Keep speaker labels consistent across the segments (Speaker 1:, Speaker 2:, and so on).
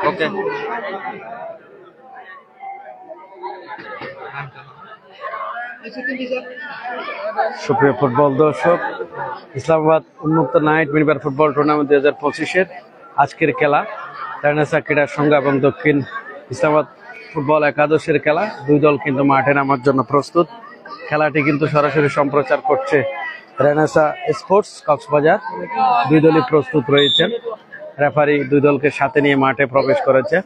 Speaker 1: ওকে। সুপ্রিয় ফুটবল দর্শক, ইসলামাবাদ উন্মুক্ত নাইট মিনিবার ফুটবল টুর্নামেন্ট 2025-এর আজকের খেলা রেনেসা ক্রীড়া সংঘ এবং দক্ষিণ ইসলামাবাদ ফুটবল একাদশের খেলা। দুই দল কিন্তু মাঠে নামার জন্য প্রস্তুত। খেলাটি কিন্তু সরাসরি সম্প্রচার করছে রেনেসা স্পোর্টস কক্সবাজার। দুই দলই প্রস্তুত রয়েছেন। রেফারি দুই দলকে সাথে নিয়ে মাঠে প্রবেশ করেছে।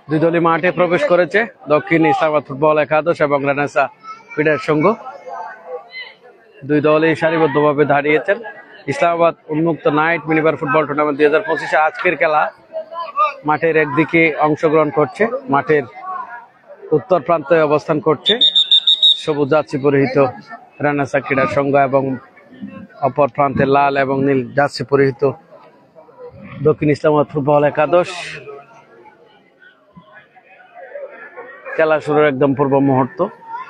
Speaker 1: দুই দলই মাঠে প্রবেশ করেছে, দক্ষিণ ইসলামাবাদ ফুটবল একাদশ এবং রেনেসা ক্রীড়া সংঘ। দুই দলই সারিবদ্ধভাবে দাঁড়িয়েছেন। ইসলামাবাদ উন্মুক্ত নাইট মিনিবার ফুটবল টুর্নামেন্ট 2025-এ আজকের খেলা মাঠের একদিকে অংশগ্রহণ করছে। মাঠের উত্তর প্রান্তে অবস্থান করছে সবুজ জার্সি পরিহিত রেনেসা ক্রীড়া সংঘ এবং অপর প্রান্তে লাল এবং নীল জার্সি পরিহিত দক্ষিণ ইসলামাবাদ ফুটবল একাদশ। খেলা শুরুর একদম পূর্ব মুহূর্ত।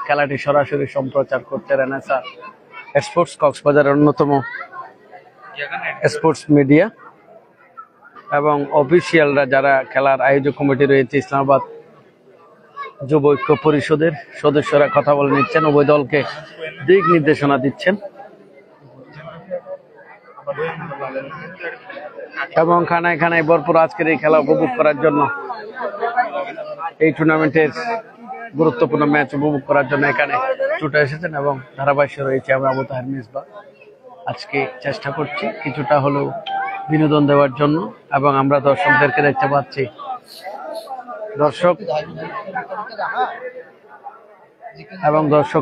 Speaker 1: খেলাটি সরাসরি সম্প্রচার করছে রেনেসা স্পোর্টস কক্সবাজারের অন্যতম স্পোর্টস মিডিয়া এবং অফিসিয়ালরা যারা খেলার আয়োজক কমিটি রয়েছে ইসলামাবাদ যুব ঐক্য পরিষদের সদস্যরা কথা বলে নিচ্ছেন, উভয় দলকে দিক নির্দেশনা দিচ্ছেন এবং খানায় খানায় ভরপুর আজকের এই খেলা উপভোগ করার জন্য, এই টুর্নামেন্টের গুরুত্বপূর্ণ ম্যাচ উপভোগ করার জন্য এখানে ছুটে এসেছেন এবং ধারাবাহিক রয়েছে। আমরা আবু তাহের মিসবাহ আজকে চেষ্টা করছি কিছুটা হলেও বিনোদন দেওয়ার জন্য এবং আমরা দর্শকদেরকে দেখতে পাচ্ছি। দর্শক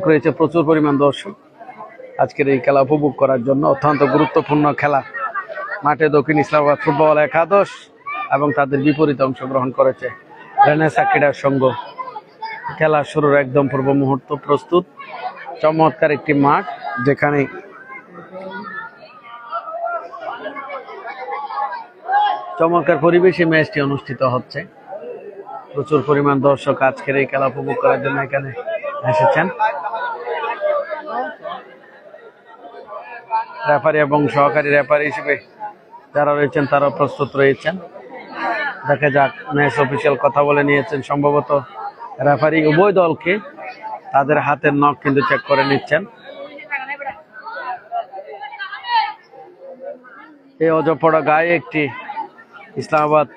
Speaker 1: রয়েছে প্রচুর পরিমাণ দর্শক আজকের এই খেলা উপভোগ করার জন্য। অত্যন্ত গুরুত্বপূর্ণ খেলা মাঠে দক্ষিণ ইসলামাবাদ ফুটবল একাদশ এবং তাদের বিপরীতে অংশগ্রহণ করেছে রেনেসা ক্রীড়া সংঘ। খেলা শুরুর একদম পূর্ব মুহূর্ত প্রস্তুত। চমৎকার একটি মাঠ যেখানে চমৎকার পরিবেশে ম্যাচটি অনুষ্ঠিত হচ্ছে। প্রচুর পরিমাণ দর্শক আজকের এই খেলা উপভোগ করার জন্য এখানে এসেছেন। রেফারি এবং সহকারী রেফারি হিসেবে যারা রয়েছেন তারা প্রস্তুত রয়েছেন। দেখা যাক, ম্যাচ অফিসিয়াল কথা বলে নিয়েছেন। সম্ভবত রেফারি উভয় দলকে তাদের হাতের নখ কিন্তু চেক করে নিচ্ছেন। এই অজপড়া গায়ে একটি ইসলামাবাদ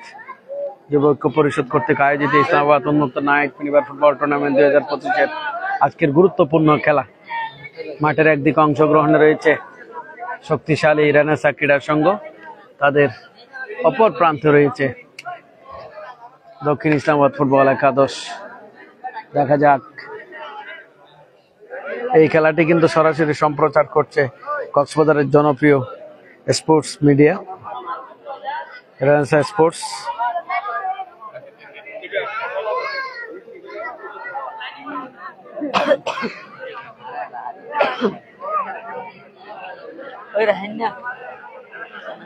Speaker 1: যুব ঐক্য পরিষদ কর্তৃক আয়োজিত ইসলামাবাদ উন্মুক্ত নাইট মিনিবার ফুটবল টুর্নামেন্ট 2025-এর আজকের গুরুত্বপূর্ণ খেলা। মাঠের একদিকে অংশগ্রহণে রয়েছে শক্তিশালী রেনেসা ক্রীড়া সংঘ, তাদের অপর প্রান্তে রয়েছে দক্ষিণ ইসলামাবাদ ফুটবল একাদশ। দেখা যাক, এই খেলাটি কিন্তু সরাসরি সম্প্রচার করছে কক্সবাজারের জনপ্রিয় স্পোর্টস মিডিয়া রেনেসা স্পোর্টস।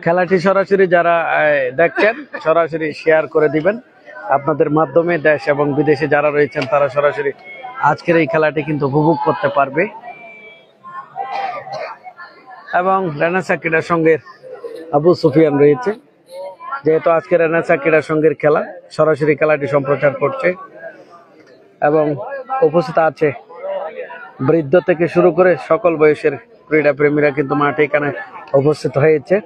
Speaker 1: খেলাটি সরাসরি যারা দেখছেন সরাসরি শেয়ার করে দিবেন আপনাদের মাধ্যমে। দেশ এবং বিদেশে যারা রয়েছেন তারা সরাসরি আজকের এই খেলাটি কিন্তু উপভোগ করতে পারবে। এবং রেনেসা ক্রীড়া সংঘের আবু সুফিয়ান রয়েছে, যেহেতু আজকে রেনেসা ক্রীড়া সংঘের খেলা সরাসরি খেলাটি সম্প্রচার করছে এবং উপস্থিত আছে বৃদ্ধ থেকে শুরু করে সকল বয়সের ক্রীড়া প্রেমীরা কিন্তু মাঠে এখানে উপস্থিত হয়েছে।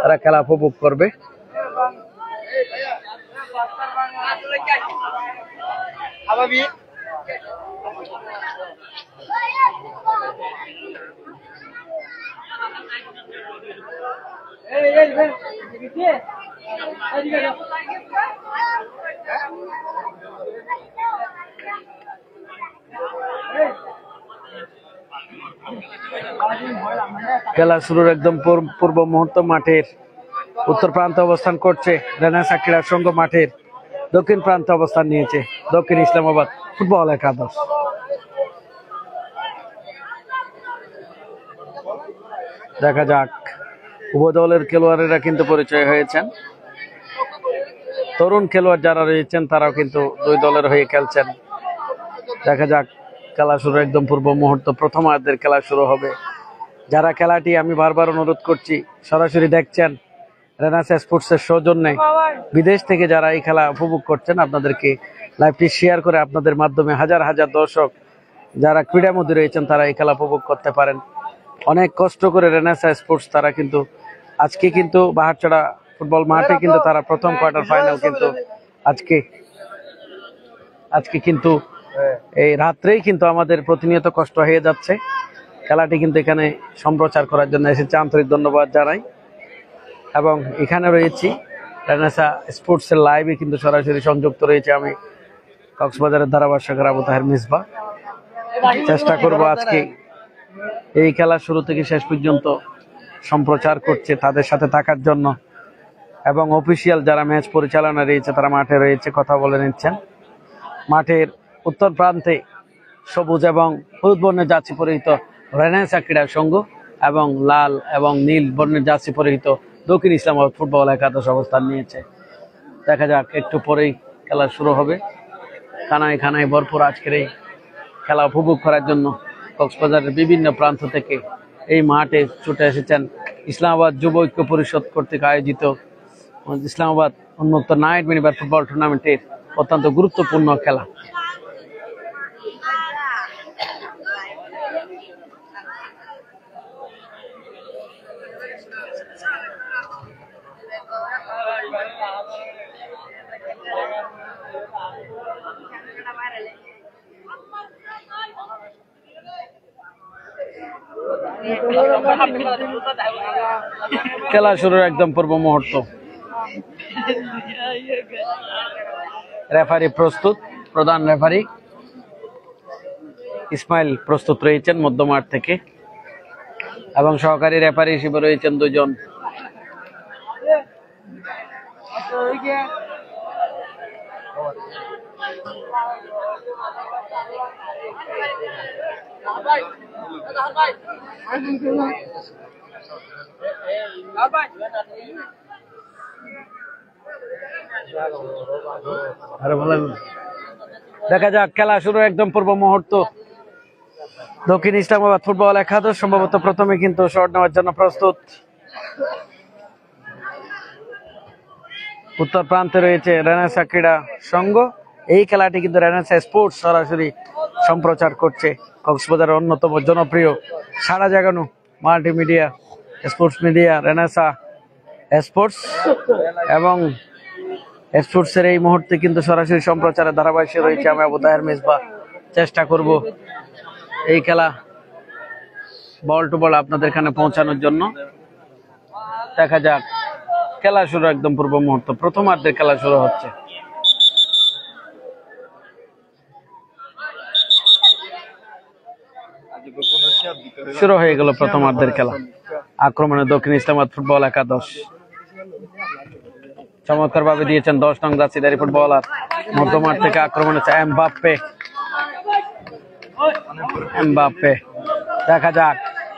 Speaker 1: তারা খেলা উপভোগ করবে। খেলা শুরুর একদম পূর্ব মুহূর্ত। মাঠের উত্তর প্রান্তে অবস্থান করছে রেনেসা ক্রীড়া সংঘ, মাঠের দক্ষিণ প্রান্তে অবস্থান নিয়েছে দক্ষিণ ইসলামাবাদ ফুটবল একাদশ। দেখা যাক, উভয় দলের খেলোয়াড়েরা কিন্তু পরিচয় হয়েছেন। তরুণ খেলোয়াড় যারা রয়েছেন তারাও কিন্তু দুই দলের হয়ে খেলছেন। দেখা যাক, খেলা শুরু একদম পূর্ব মুহূর্ত। প্রথমার্ধের খেলা শুরু হবে। যারা খেলাটি, আমি বারবার অনুরোধ করছি, সরাসরি দেখছেন রেনেসা স্পোর্টসের সৌজন্যে বিদেশ থেকে যারা এই খেলা উপভোগ করছেন, আপনাদেরকে লাইভটি শেয়ার করে আপনাদের মাধ্যমে হাজার হাজার দর্শক যারা ক্রীড়ার মধ্যে রয়েছেন তারা এই খেলা উপভোগ করতে পারেন। অনেক কষ্ট করে রেনেসা স্পোর্টস তারা কিন্তু আজকে কিন্তু বাহারচড়া ফুটবল মাঠে কিন্তু তারা প্রথম কোয়ার্টার ফাইনাল কিন্তু আজকে কিন্তু এই রাত্রেই কিন্তু আমাদের প্রতিনিয়ত কষ্ট হয়ে যাচ্ছে। খেলাটি কিন্তু এখানে সম্প্রচার করার জন্য এসেছে, আন্তরিক ধন্যবাদ জানাই। এবং এখানে রয়েছি রেনেসা স্পোর্টসের লাইভে কিন্তু সরাসরি সংযুক্ত রয়েছে আমি, কক্সবাজারের ধারাভাষ্যকার আবু তাহের মিসবাহ। চেষ্টা করব আজকে এই খেলা শুরু থেকে শেষ পর্যন্ত সম্প্রচার করছে তাদের সাথে থাকার জন্য, এবং অফিসিয়াল যারা ম্যাচ পরিচালনা রয়েছে তারা মাঠে রয়েছে, কথা বলে নিচ্ছেন। মাঠের উত্তর প্রান্তে সবুজ এবং হলুদ বর্ণের জার্সি পরিহিত রেনেসা ক্রীড়া সংঘ এবং লাল এবং নীল বর্ণের জার্সি পরিহিত দক্ষিণ ইসলামাবাদ ফুটবল একাদশ অবস্থান নিয়েছে। দেখা যাক, একটু পরেই খেলা শুরু হবে। খানায় খানায় ভরপুর আজকের এই খেলা উপভোগ করার জন্য কক্সবাজারের বিভিন্ন প্রান্ত থেকে এই মাঠে ছুটে এসেছেন ইসলামাবাদ যুব ঐক্য পরিষদ কর্তৃক আয়োজিত ইসলামাবাদ উন্মুক্ত নাইট মিনিবার ফুটবল টুর্নামেন্টের অত্যন্ত গুরুত্বপূর্ণ খেলা। খেলা শুরুর একদম পূর্ব মুহূর্ত। রেফারি প্রস্তুত, প্রধান রেফারি ইসমাইল প্রস্তুত রয়েছেন মধ্যমাঠ থেকে, এবং সহকারী রেফারি হিসেবে রয়েছেন দুজন। দেখা যাক, খেলা শুরু একদম পূর্ব মুহূর্ত। দক্ষিণ ইসলামাবাদ ফুটবল একাদশ সম্ভবত প্রথমে কিন্তু শট নেওয়ার জন্য প্রস্তুত। উত্তর প্রান্তে রয়েছে রেনেসা ক্রীড়া সংঘ। এই খেলাটি কিন্তু রেনেসা স্পোর্টস সরাসরি সম্প্রচার করছে, কক্সবাজারের অন্যতম জনপ্রিয় সারা জাগানো multimedia sports media Renaissance sports. এবং স্পোর্টসের এই মুহূর্তে কিন্তু সরাসরি সম্প্রচারের ধারাবাহিক রয়েছে আমি আবু তাহের মিসবাহ। চেষ্টা করব এই খেলা বল টু বল আপনাদের এখানে পৌঁছানোর জন্য। দেখা যাক, খেলা শুরু একদম পূর্ব মুহূর্ত, প্রথমার্ধের খেলা শুরু হচ্ছে। শুরু হয়ে গেল প্রথমার্ধের খেলা। আক্রমণে দক্ষিণ ইসলামাবাদ ফুটবল একাদশ চমৎকার ভাবে দিয়েছেন 10 নং জার্সিধারী ফুটবলার। মধ্যমাঠ থেকে আক্রমণে এমবাপ্পে। দেখা যাক,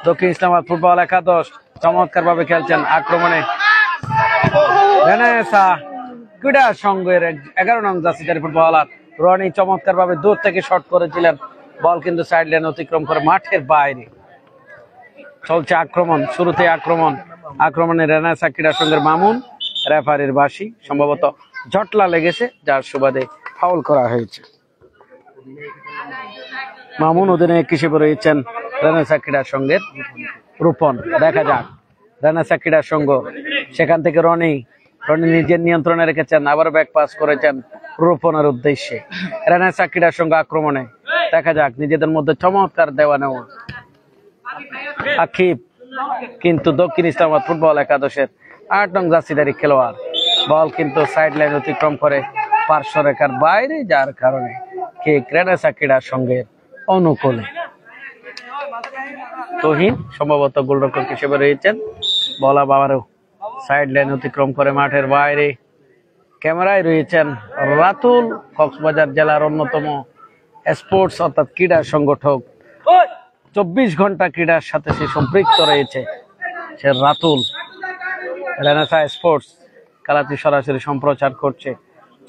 Speaker 1: দক্ষিণ ইসলামাবাদ ফুটবল একাদশ চমৎকার ভাবে খেলছেন। আক্রমণে রেনেসা ক্রীড়া সংঘের 11 নং জার্সিধারী ফুটবলার রনি চমৎকার ভাবে দূর থেকে শট করেছিলেন। বল কিন্তু সাইড লাইন অতিক্রম করে মাঠের বাইরে চলছে আক্রমণ। শুরুতে আক্রমণে রেনেসা ক্রীড়া সংঘের মামুন, রেফারির বাঁশি, সম্ভবত জটলা লেগেছে যার সুবাদে ফাউল করা হয়েছে। মামুন অধিনায়ক হিসেবে রয়েছেন রেনেসা ক্রীড়া সংঘের রূপন। দেখা যাক, রেনেসা ক্রীড়া সংঘ সেখান থেকে রনি নিজের নিয়ন্ত্রণে রেখেছেন, আবার ব্যাক পাস করেছেন রূপনের উদ্দেশ্যে। রেনেসা ক্রীড়া সংঘ আক্রমণে। দেখা যাক, নিজেদের মধ্যে চমৎকার দেওয়া নেওয়া আক্ষেপ, কিন্তু দক্ষিণ ইসলামাবাদ ফুটবল একাদশের 8 নং জার্সিধারী খেলোয়াড় বল কিন্তু সাইড লাইন অতিক্রম করে পার্শ্ব রেখার বাইরে, যার কারণে কিক রেনেসা ক্রীড়া সংঘের অনুকূলে। তহিন সম্ভবত গোলরক্ষক হিসেবে রয়েছেন। বলা বাবারও সাইড লাইন অতিক্রম করে মাঠের বাইরে। ক্যামেরায় রয়েছেন রাতুল, কক্সবাজার জেলার অন্যতম স্পোর্টস অর্থাৎ ক্রীড়া সংগঠক। 24 ঘন্টা ক্রীড়ার সাথে সে সম্পৃক্ত রয়েছে, সে রাতুল। রেনেসা স্পোর্টস খেলাটি সরাসরি সম্প্রচার করছে।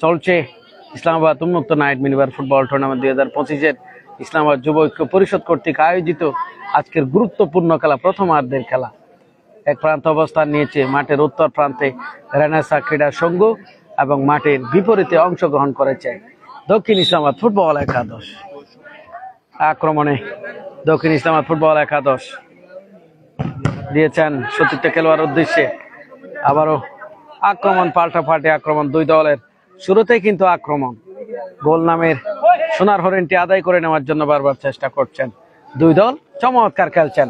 Speaker 1: চলছে ইসলামাবাদ উন্মুক্ত নাইট মিনিবার ফুটবল টুর্নামেন্ট 2025-এর ইসলামাবাদ যুব ঐক্য পরিষদ কর্তৃক আয়োজিত আজকের গুরুত্বপূর্ণ খেলা, প্রথমার্ধের খেলা। এক প্রান্ত অবস্থান নিয়েছে মাঠের উত্তর প্রান্তে রেনেসা ক্রীড়া সংঘ এবং মাঠের বিপরীতে অংশগ্রহণ করেছে দক্ষিণ ইসলামাবাদ ফুটবল একাদশ। আক্রমণে দক্ষিণ ইসলামাবাদ ফুটবল একাদশ দিয়েছেন সতীর্থ খেলোয়াড় উদ্দেশ্যে, আবারও আক্রমণ, পাল্টাপাল্টি আক্রমণ দুই দলের। শুরুতেই কিন্তু আক্রমণ, গোল নামের সোনার হরিণটি আদায় করে নেওয়ার জন্য বারবার চেষ্টা করছেন দুই দল, চমৎকার খেলছেন।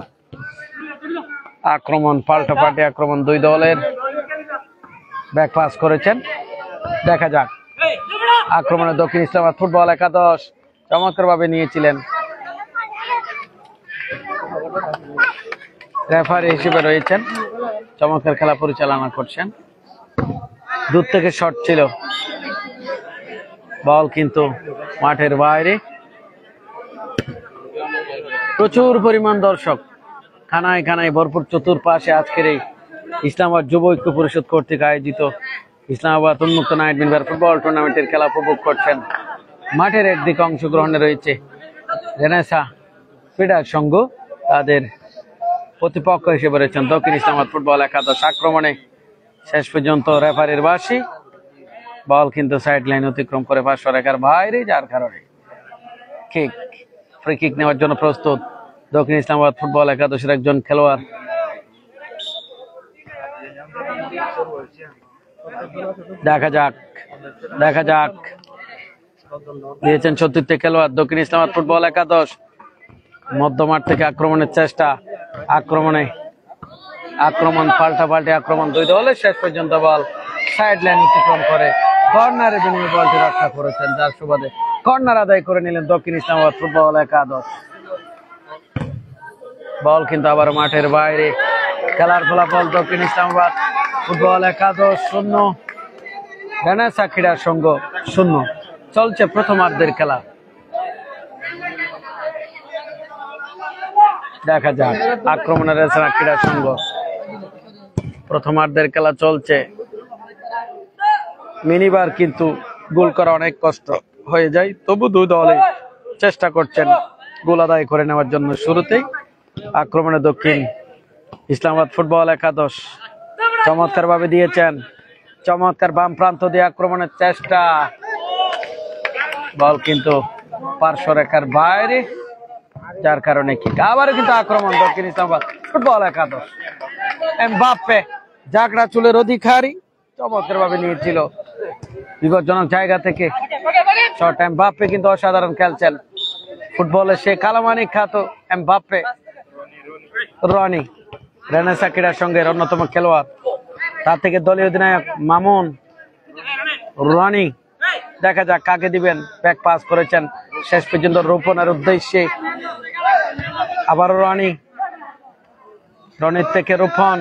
Speaker 1: আক্রমণ, পাল্টাপাল্টি আক্রমণ দুই দলের, ব্যাক পাস করেছেন, দেখা যাক। আক্রমণে দক্ষিণ ইসলামাবাদ ফুটবল একাদশ চমৎকার ভাবে নিয়েছিলেন, রেফারি হিসেবে রয়েছেন, চমৎকার খেলা পরিচালনা করছেন। দূর থেকে শট ছিল, বল কিন্তু মাঠের বাইরে। প্রচুর পরিমাণ দর্শক, খানায় খানায় ভরপুর চতুর্পাশে আজকের এই ইসলামাবাদ যুব ঐক্য পরিষদ কর্তৃক আয়োজিত ইসলামাবাদ উন্মুক্ত নাইট মিনবার ফুটবল টুর্নামেন্টের খেলা উপভোগ করছেন। মাঠের একদিকে অংশগ্রহণে রয়েছে রেনেসা ক্রীড়া সংঘ, তাদের প্রতিপক্ষ হিসেবে রয়েছেন দক্ষিণ ইসলামাবাদ ফুটবল একাদশ। আক্রমণে শেষ পর্যন্ত রেফারির বাঁশি, বল কিন্তু সাইড লাইন অতিক্রম করে 500 রেখার বাইরে, যার কারণে কিক, ফ্রি কিক নেওয়ার জন্য প্রস্তুত দক্ষিণ ইসলামাবাদ ফুটবল একাদশের একজন খেলোয়াড়। দেখা যাক, দেখা যাক, দিয়েছেন সতীর্থ খেলোয়াড় দক্ষিণ ইসলামাবাদ ফুটবল একাদশ। মধ্যমাঠ থেকে আক্রমণের চেষ্টা, আক্রমণ, পাল্টাপাল্টি আক্রমণ দুই দলের। শেষ পর্যন্ত বল সাইড লাইন অতিক্রম করে কর্নারে বিনিময়ে বলটি রক্ষা করেছেন, যার সুবাদে কর্নার আদায় করে নিলেন দক্ষিণ ইসলামাবাদ ফুটবল একাদশ। বল কিন্তু আবার মাঠের বাইরে। খেলার ফলাফল দক্ষিণ ইসলামাবাদ ফুটবল একাদশ 0, রেনেসা ক্রীড়া সংঘ 0। চলছে প্রথমার্ধের খেলা, দেখা যাক। আক্রমণের রেনেসা ক্রীড়া সংঘ, প্রথমার্ধের খেলা চলছে। মিনিবার কিন্তু গোল করা অনেক কষ্ট হয়ে যায়, তবু দুই দলে চেষ্টা করছেন গোল আদায় করে নেওয়ার জন্য। শুরুতেই আক্রমণে দক্ষিণ ইসলামাবাদ ফুটবল একাদশ চমৎকার ভাবে দিয়েছেন, চমৎকার বাম প্রান্ত দিয়ে আক্রমণের চেষ্টা, বল কিন্তু 500 রেখার বাইরে, যার কারণে কিক। আবারও কিন্তু আক্রমণ দক্ষিণ ইসলামাবাদ ফুটবল একাদশ। এমবাপ্পে জাগড়া চুলের অধিকারী, চমৎকার ভাবে নিয়েছিল বিপজ্জনক জায়গা থেকে শট। এমবাপ্পে কিন্তু অসাধারণ খেলছেন, ফুটবলে সে কালামানিক খ্যাত এমবাপ্পে। রনি রেনেসা ক্রীড়া সংঘের অন্যতম খেলোয়াড়, তার থেকে দলীয় অধিনায়ক মামুন। রনি, দেখা যাক কাকে দিবেন, ব্যাক পাস করেছেন শেষ পর্যন্ত রোপণের উদ্দেশ্যে। আবারও রনির থেকে রোপণ,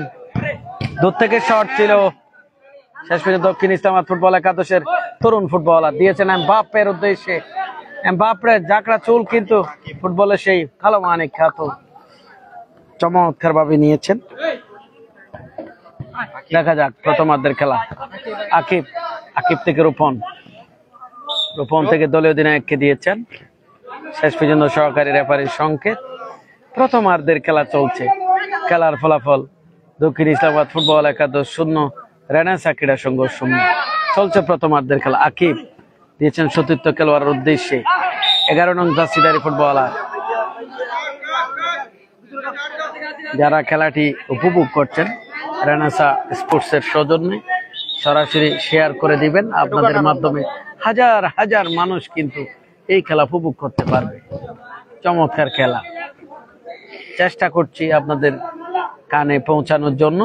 Speaker 1: দূর থেকে শট ছিল, শেষ পর্যন্ত দক্ষিণ ইসলামাবাদ ফুটবল একাদশের তরুণ ফুটবলার দিয়েছেন এমবাপ্পের উদ্দেশ্যে। এমবাপ্পে জাকড়া চুল কিন্তু ফুটবলে সেই কালো মানিক খ্যাত, চমৎকার ভাবে নিয়েছেন। দেখা যাক প্রথমার্ধের খেলা। আকিব থেকে রোপণ থেকে দলীয় অধিনায়ককে দিয়েছেন, শেষ পর্যন্ত সহকারী রেফারির সংকেত। প্রথমার্ধের খেলা চলছে, খেলার ফলাফল দক্ষিণ ইসলামাবাদ ফুটবল একাদশ 0, রেনেসা ক্রীড়া সংঘ 0। চলছে প্রথমার্ধের খেলা। আকিব দিয়েছেন সতীর্থ খেলোয়াড়ের উদ্দেশ্যে, 11 নং জার্সিধারী ফুটবলার। যারা খেলাটি উপভোগ করছেন রেনেসা স্পোর্টসের সৌজন্যে সরাসরি শেয়ার করে দিবেন, আপনাদের মাধ্যমে হাজার হাজার মানুষ কিন্তু এই খেলা উপভোগ করতে পারবে। চমৎকার খেলা, চেষ্টা করছি আপনাদের কানে পৌঁছানোর জন্য।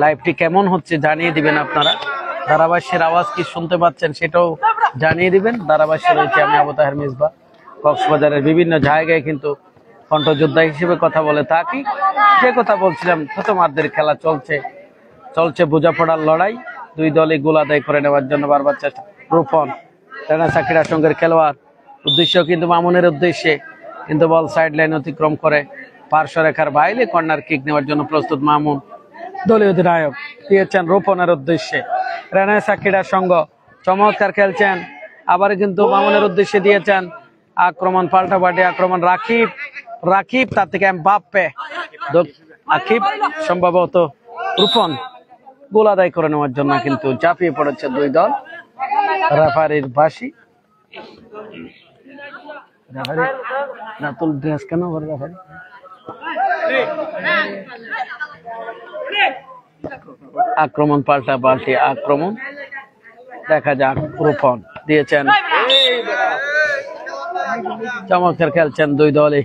Speaker 1: লাইভটি কেমন হচ্ছে জানিয়ে দিবেন আপনারা, ধারাভাষ্যের আওয়াজ কি শুনতে পাচ্ছেন সেটাও জানিয়ে দিবেন। ধারাভাষ্যে রয়েছে আমি আবু তাহের মিসবাহ, কক্সবাজারের বিভিন্ন জায়গায় কিন্তু কণ্ঠযোদ্ধা হিসেবে কথা বলে থাকি। যে কথা বলছিলাম, প্রথমার্ধের খেলা চলছে বোঝাপড়ার লড়াই, দুই দলই গোল আদায় করে নেওয়ার জন্য বারবার চেষ্টা। রোপণ রেনেসা ক্রীড়া সংঘের খেলোয়াড়, উদ্দেশ্য কিন্তু মামুনের উদ্দেশ্যে, কিন্তু বল সাইড লাইন অতিক্রম করে 500 রেখার বাইরে, কর্নার কিক নেওয়ার জন্য প্রস্তুত মামুন। দলীয় অধিনায়ক দিয়েছেন রোপণের উদ্দেশ্যে। রেনেসা ক্রীড়া সংঘ চমৎকার খেলছেন, আবার কিন্তু মামুনের উদ্দেশ্যে দিয়েছেন। আক্রমণ, পাল্টাপাল্টি আক্রমণ, রাকিব, তার থেকে এমবাপ্পে আকিব সম্ভবত রূপন গোল আদায় করে নেওয়ার জন্য কিন্তু ঝাঁপিয়ে পড়েছে দুই দল। রেফারির বাঁশি। রেফারি রাতুল ড্রেস কেন করে রেফারি? আক্রমণ পাল্টা পাল্টি আক্রমণ। দেখা যাক, রূপন দিয়েছেন, চমৎকার খেলছেন দুই দলই।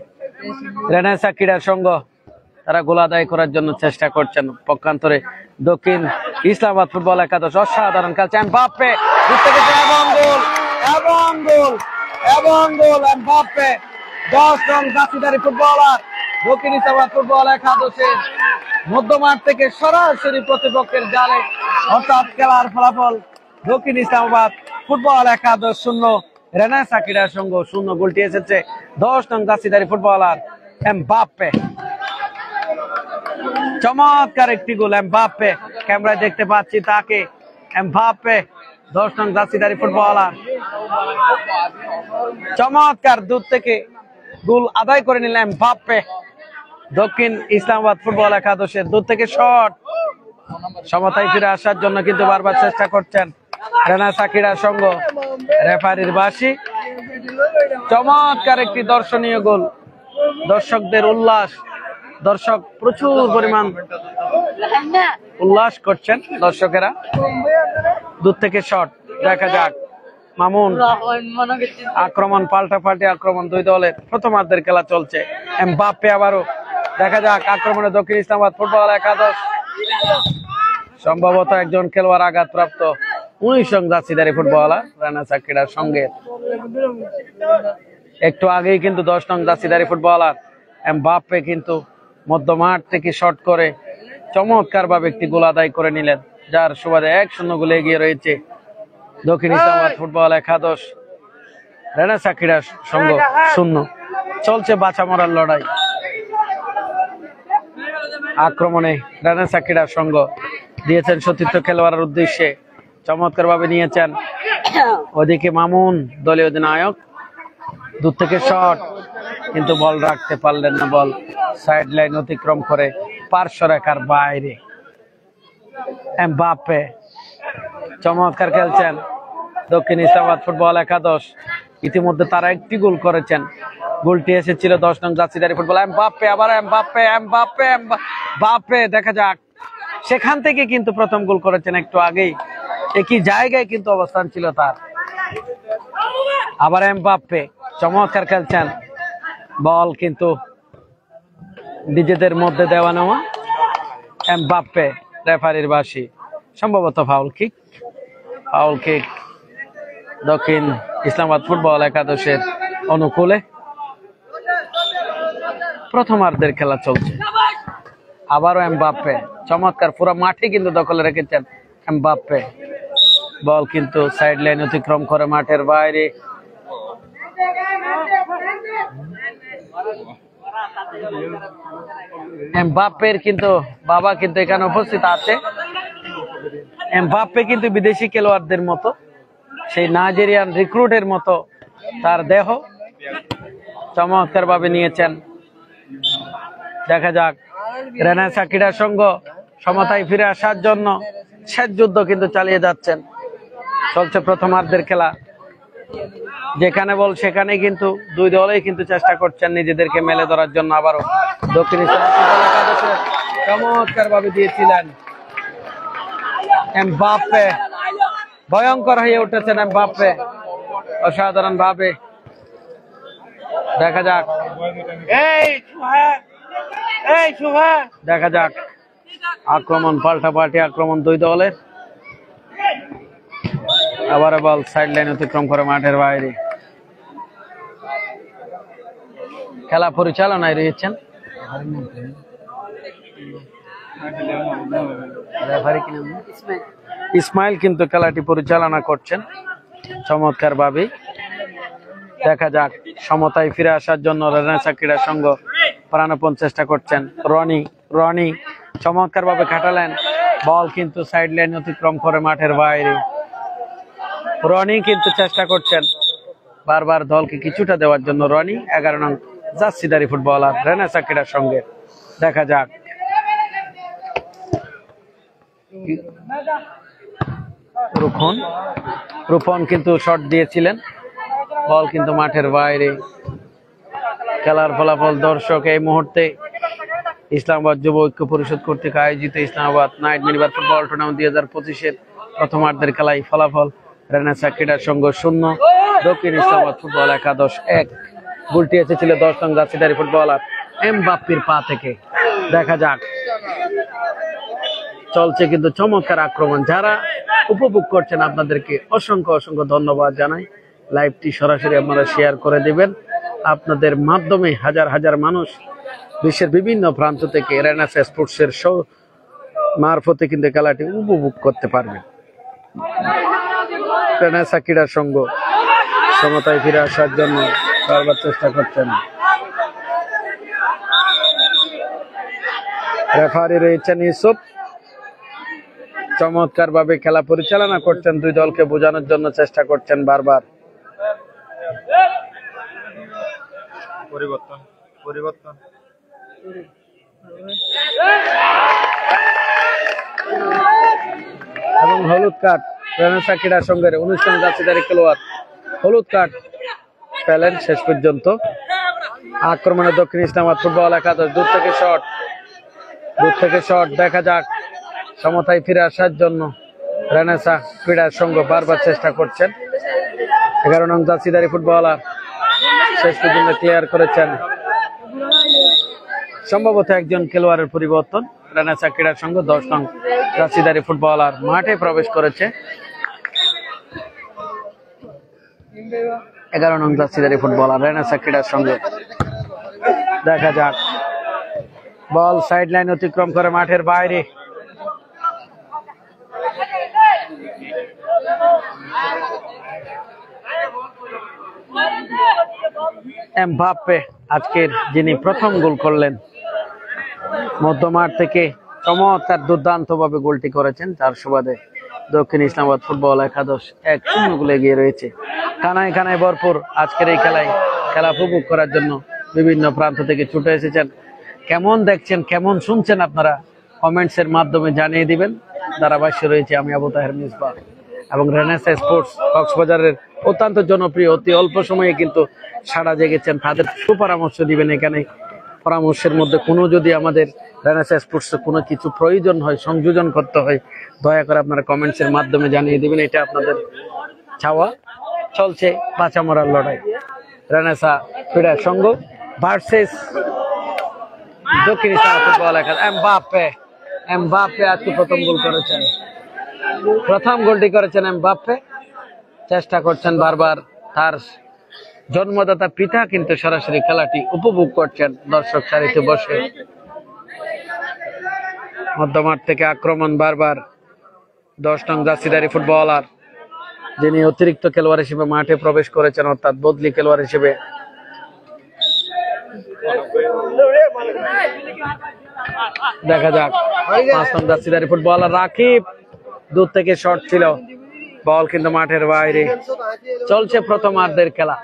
Speaker 1: রেনেসা ক্রীড়া সংঘ তারা গোল আদায় করার জন্য চেষ্টা করছেন। পক্ষান্তরে দক্ষিণ ইসলামাবাদ ফুটবল একাদশ অসাধারণ খেলছেন। এমবাপ্পে এবং গোল এবং গোল এবং গোল। এমবাপ্পে 10 রং জার্সিধারী ফুটবলার দক্ষিণ ইসলামাবাদ ফুটবল একাদশের মধ্যমাঠ থেকে সরাসরি প্রতিপক্ষের জালে, অর্থাৎ খেলার ফলাফল দক্ষিণ ইসলামাবাদ ফুটবল একাদশ 0, রেনেসা ক্রীড়া সংঘ 0। গোলটি এসেছে 10 নং জার্সিধারী ফুটবলার এমবাপ্পে। চমৎকার একটি গোল এমবাপ্পে, ক্যামেরায় দেখতে পাচ্ছি তাকে। এমবাপ্পে 10 নং জার্সিধারী ফুটবলার চমৎকার দূর থেকে গোল আদায় করে নিলেন এমবাপ্পে। দক্ষিণ ইসলামাবাদ ফুটবল একাদশের দূর থেকে শট, সমতায় ফিরে আসার জন্য কিন্তু বারবার চেষ্টা করছেন রেনেসা ক্রীড়া সংঘ। রেফারির বাঁশি। চমৎকার একটি দর্শনীয় গোল, দর্শকদের উল্লাস, দর্শক প্রচুর পরিমাণ উল্লাস করছেন দর্শকেরা। দূর থেকে শট, দেখা যাক মামুন। আক্রমণ পাল্টাপাল্টি আক্রমণ দুই দলের, প্রথমার্ধের খেলা চলছে। এমবাপ্পে আবারও, দেখা যাক আক্রমণে দক্ষিণ ইসলামাবাদ ফুটবল একাদশ সম্ভবত একজন খেলোয়াড় আঘাতপ্রাপ্ত 19 নং জার্সিধারী ফুটবলার রেনেসা ক্রীড়া সংঘের। একটু আগেই কিন্তু 10 নং জার্সিধারী ফুটবলার এমবাপ্পে কিন্তু মধ্যমাঠ থেকে শট করে চমৎকার ভাবে একটি গোল আদায় করে নিলেন, যার সুবাদে 1-0 গোলে এগিয়ে রয়েছে দক্ষিণ ইসলামাবাদ ফুটবল একাদশ, রেনেসা ক্রীড়া সংঘ 0। চলছে বাঁচা মরার লড়াই। আক্রমণে রেনেসা ক্রীড়া সংঘ দিয়েছেন সতীর্থ খেলোয়াড়ের উদ্দেশ্যে, চমৎকার ভাবে নিয়েছেন। ওদিকে মামুন দলীয় অধিনায়ক, দূর থেকে শট, কিন্তু বল রাখতে পারলেন না। বল সাইড লাইন অতিক্রম করে পার্শ্ব রেখার বাইরে। এমবাপ্পে চমৎকার খেলছেন দক্ষিণ ইসলামাবাদ ফুটবল একাদশ। ইতিমধ্যে তারা একটি গোল করেছেন, গোলটি এসেছিল 10 নং জার্সিধারী ফুটবল এমবাপ্পে। আবার এমবাপ্পে এমবাপ্পে এমবাপ্পে, দেখা যাক, সেখান থেকে কিন্তু প্রথম গোল করেছেন একটু আগেই, একই জায়গায় কিন্তু অবস্থান ছিল তার। আবার এমবাপ্পে চমৎকার খেলছেন, বল কিন্তু নিজেদের মধ্যে দেওয়া নেওয়া। এমবাপ্পে, রেফারির বাঁশি, সম্ভবত ফাউল কিক। ফাউল কিক দক্ষিণ ইসলামাবাদ ফুটবল একাদশের অনুকূলে। প্রথমার্ধের খেলা চলছে। আবারও এমবাপ্পে চমৎকার, পুরো মাঠে কিন্তু দখলে রেখেছেন এমবাপ্পে। বল কিন্তু সাইড লাইন অতিক্রম করে মাঠের বাইরে। এমবাপ্পের কিন্তু বাবা কিন্তু এখানে উপস্থিত আছে। এমবাপ্পে কিন্তু বিদেশি খেলোয়াড়দের মতো, সেই নাইজেরিয়ান রিক্রুটের মতো তার দেহ, চমৎকার ভাবে নিয়েছেন। দেখা যাক, রেনেসা ক্রীড়া সংঘ সমতায় ফিরে আসার জন্য শেষ যুদ্ধ কিন্তু চালিয়ে যাচ্ছেন। চলছে প্রথমার্ধের খেলা, যেখানে বল সেখানে কিন্তু দুই দলেই কিন্তু চেষ্টা করছেন নিজেদেরকে মেলে ধরার জন্য। আবারও দক্ষিণ ইসলামাবাদ চমৎকার ভাবে দিয়েছিলেন এমবাপ্পে, ভয়ঙ্কর হয়ে উঠেছেন এমবাপ্পে অসাধারণ ভাবে। দেখা যাক, দেখা যাক আক্রমণ পাল্টাপাল্টি আক্রমণ দুই দলের। আবার বল সাইড লাইন অতিক্রম করে মাঠের বাইরে। খেলা পরিচালনায় রয়েছেন ইসমাইল, কিন্তু খেলাটি পরিচালনা করছেন চমৎকার ভাবে। দেখা যাক, সমতায় ফিরে আসার জন্য রেনেসা ক্রীড়া সংঘ প্রাণপণ চেষ্টা করছেন। রনি চমৎকার ভাবে কাটালেন, বল কিন্তু সাইড লাইন অতিক্রম করে মাঠের বাইরে। রনি কিন্তু চেষ্টা করছেন বারবার দলকে কিছুটা দেওয়ার জন্য। রনি 11 নং জার্সিধারী ফুটবলার রেনেসা ক্রীড়া সংঘের। দেখা যাক, রূপন কিন্তু শট দিয়েছিলেন, বল কিন্তু মাঠের বাইরে। খেলার ফলাফল দর্শক এই মুহূর্তে ইসলামাবাদ যুব ঐক্য পরিষদ কর্তৃক আয়োজিত Islamabad night minibar football tournament 2025-এর প্রথমার্ধের খেলায় ফলাফল রেনেসা ক্রীড়া সংঘ 0, দক্ষিণ ইসলামাবাদ ফুটবল একাদশ 1। গোলটি এসেছিল 10 নং জার্সিধারী ফুটবলার এমবাপ্পের পা থেকে। দেখা যাক, চলছে কিন্তু চমৎকার আক্রমণ। যারা উপভোগ করছেন আপনাদেরকে অসংখ্য অসংখ্য ধন্যবাদ জানাই। লাইভটি সরাসরি আপনারা শেয়ার করে দিবেন, আপনাদের মাধ্যমে হাজার হাজার মানুষ বিশ্বের বিভিন্ন প্রান্ত থেকে রেনেসা স্পোর্টসের শো মারফতে কিন্তু খেলাটি উপভোগ করতে পারবেন। রেনেসা ক্রীড়া সংঘ সমতায় ফিরে আসার জন্য বারবার চেষ্টা করছেন। রেফারি রয়েছেন ইউসুফ, চমৎকার ভাবে খেলা পরিচালনা করছেন, দুই দলকে বোঝানোর জন্য চেষ্টা করছেন বারবার।
Speaker 2: পরিবর্তন পরিবর্তন
Speaker 1: এবং হলুদ কার্ড রেনেসা ক্রীড়া সংঘের অনুষ্ঠানে জার্সিধারী খেলোয়াড় হলুদ কার্ড পেলেন শেষ পর্যন্ত। আক্রমণে দক্ষিণ ইসলামাবাদ ফুটবল একাদশ, দূর থেকে শট। দেখা যাক, সমতায় ফিরে আসার জন্য রেনেসা ক্রীড়া সংঘ বারবার চেষ্টা করছেন। 11 নং জার্সিধারী ফুটবলার শেষ পর্যন্ত ক্লিয়ার করেছেন। সম্ভবত একজন খেলোয়াড়ের পরিবর্তন। রেনেসা ক্রীড়া সংঘ 10 নং জার্সিধারী ফুটবলার মাঠে প্রবেশ করেছে। 11 নং জার্সিধারী ফুটবলার রেনেসা ক্রীড়া সংঘ। দেখা যাক, বল সাইড লাইন অতিক্রম করে মাঠের বাইরে। এমবাপ্পে আজকের যিনি প্রথম গোল করলেন, মধ্যমাঠ থেকে চমৎকার দুর্দান্ত ভাবে গোলটি করেছেন। তার সুবাদে দক্ষিণ ইসলামাবাদ ফুটবল একাদশ 1-0 গোলে এগিয়ে রয়েছে। কানায় কানায় ভরপুর আজকের এই খেলা উপভোগ করার জন্য বিভিন্ন প্রান্ত থেকে ছুটে এসেছেন। কেমন দেখছেন, কেমন শুনছেন আপনারা কমেন্টস এর মাধ্যমে জানিয়ে দিবেন। ধারাভাষ্য রয়েছে আমি আবু তাহের মিসবাহ এবং রেনেসা স্পোর্টস কক্সবাজারের অত্যন্ত জনপ্রিয়, অতি অল্প সময়ে কিন্তু সাড়া জেগেছেন। তাদের সুপরামর্শ দিবেন এখানে। পরামর্শের মধ্যে কোনো যদি আমাদের রেনেসা স্পোর্টস কোনো কিছু প্রয়োজন হয়, সংযোজন করতে হয়, দয়া করে আপনারা কমেন্টস এর মাধ্যমে জানিয়ে দিবেন। এটা আপনাদের চাওয়া। চলছে বাঁচা মরার লড়াই, রেনেসা ক্রীড়া সংঘ ভার্সেস দক্ষিণ ইসলামাবাদ ফুটবল একাদশ। এমবাপ্পে আজকে প্রথম গোল করেছেন, প্রথম গোলটি করেছেন এমবাপ্পে। চেষ্টা করছেন বারবার, তার জন্মদাতা পিতা কিন্তু সরাসরি খেলাটি উপভোগ করছেন দর্শক সারিতে বসে। মধ্যমাঠ থেকে আক্রমণ বারবার 10 নং জার্সিধারী ফুটবলার, যিনি অতিরিক্ত খেলোয়াড় হিসেবে মাঠে প্রবেশ করেছেন, অর্থাৎ বদলি খেলোয়াড় হিসেবে। দেখা যাক, 5 নং জার্সিধারী ফুটবলার রাকিব, দূর থেকে শট ছিল, বল কিন্তু মাঠের বাইরে। চলছে প্রথমার্ধের খেলা।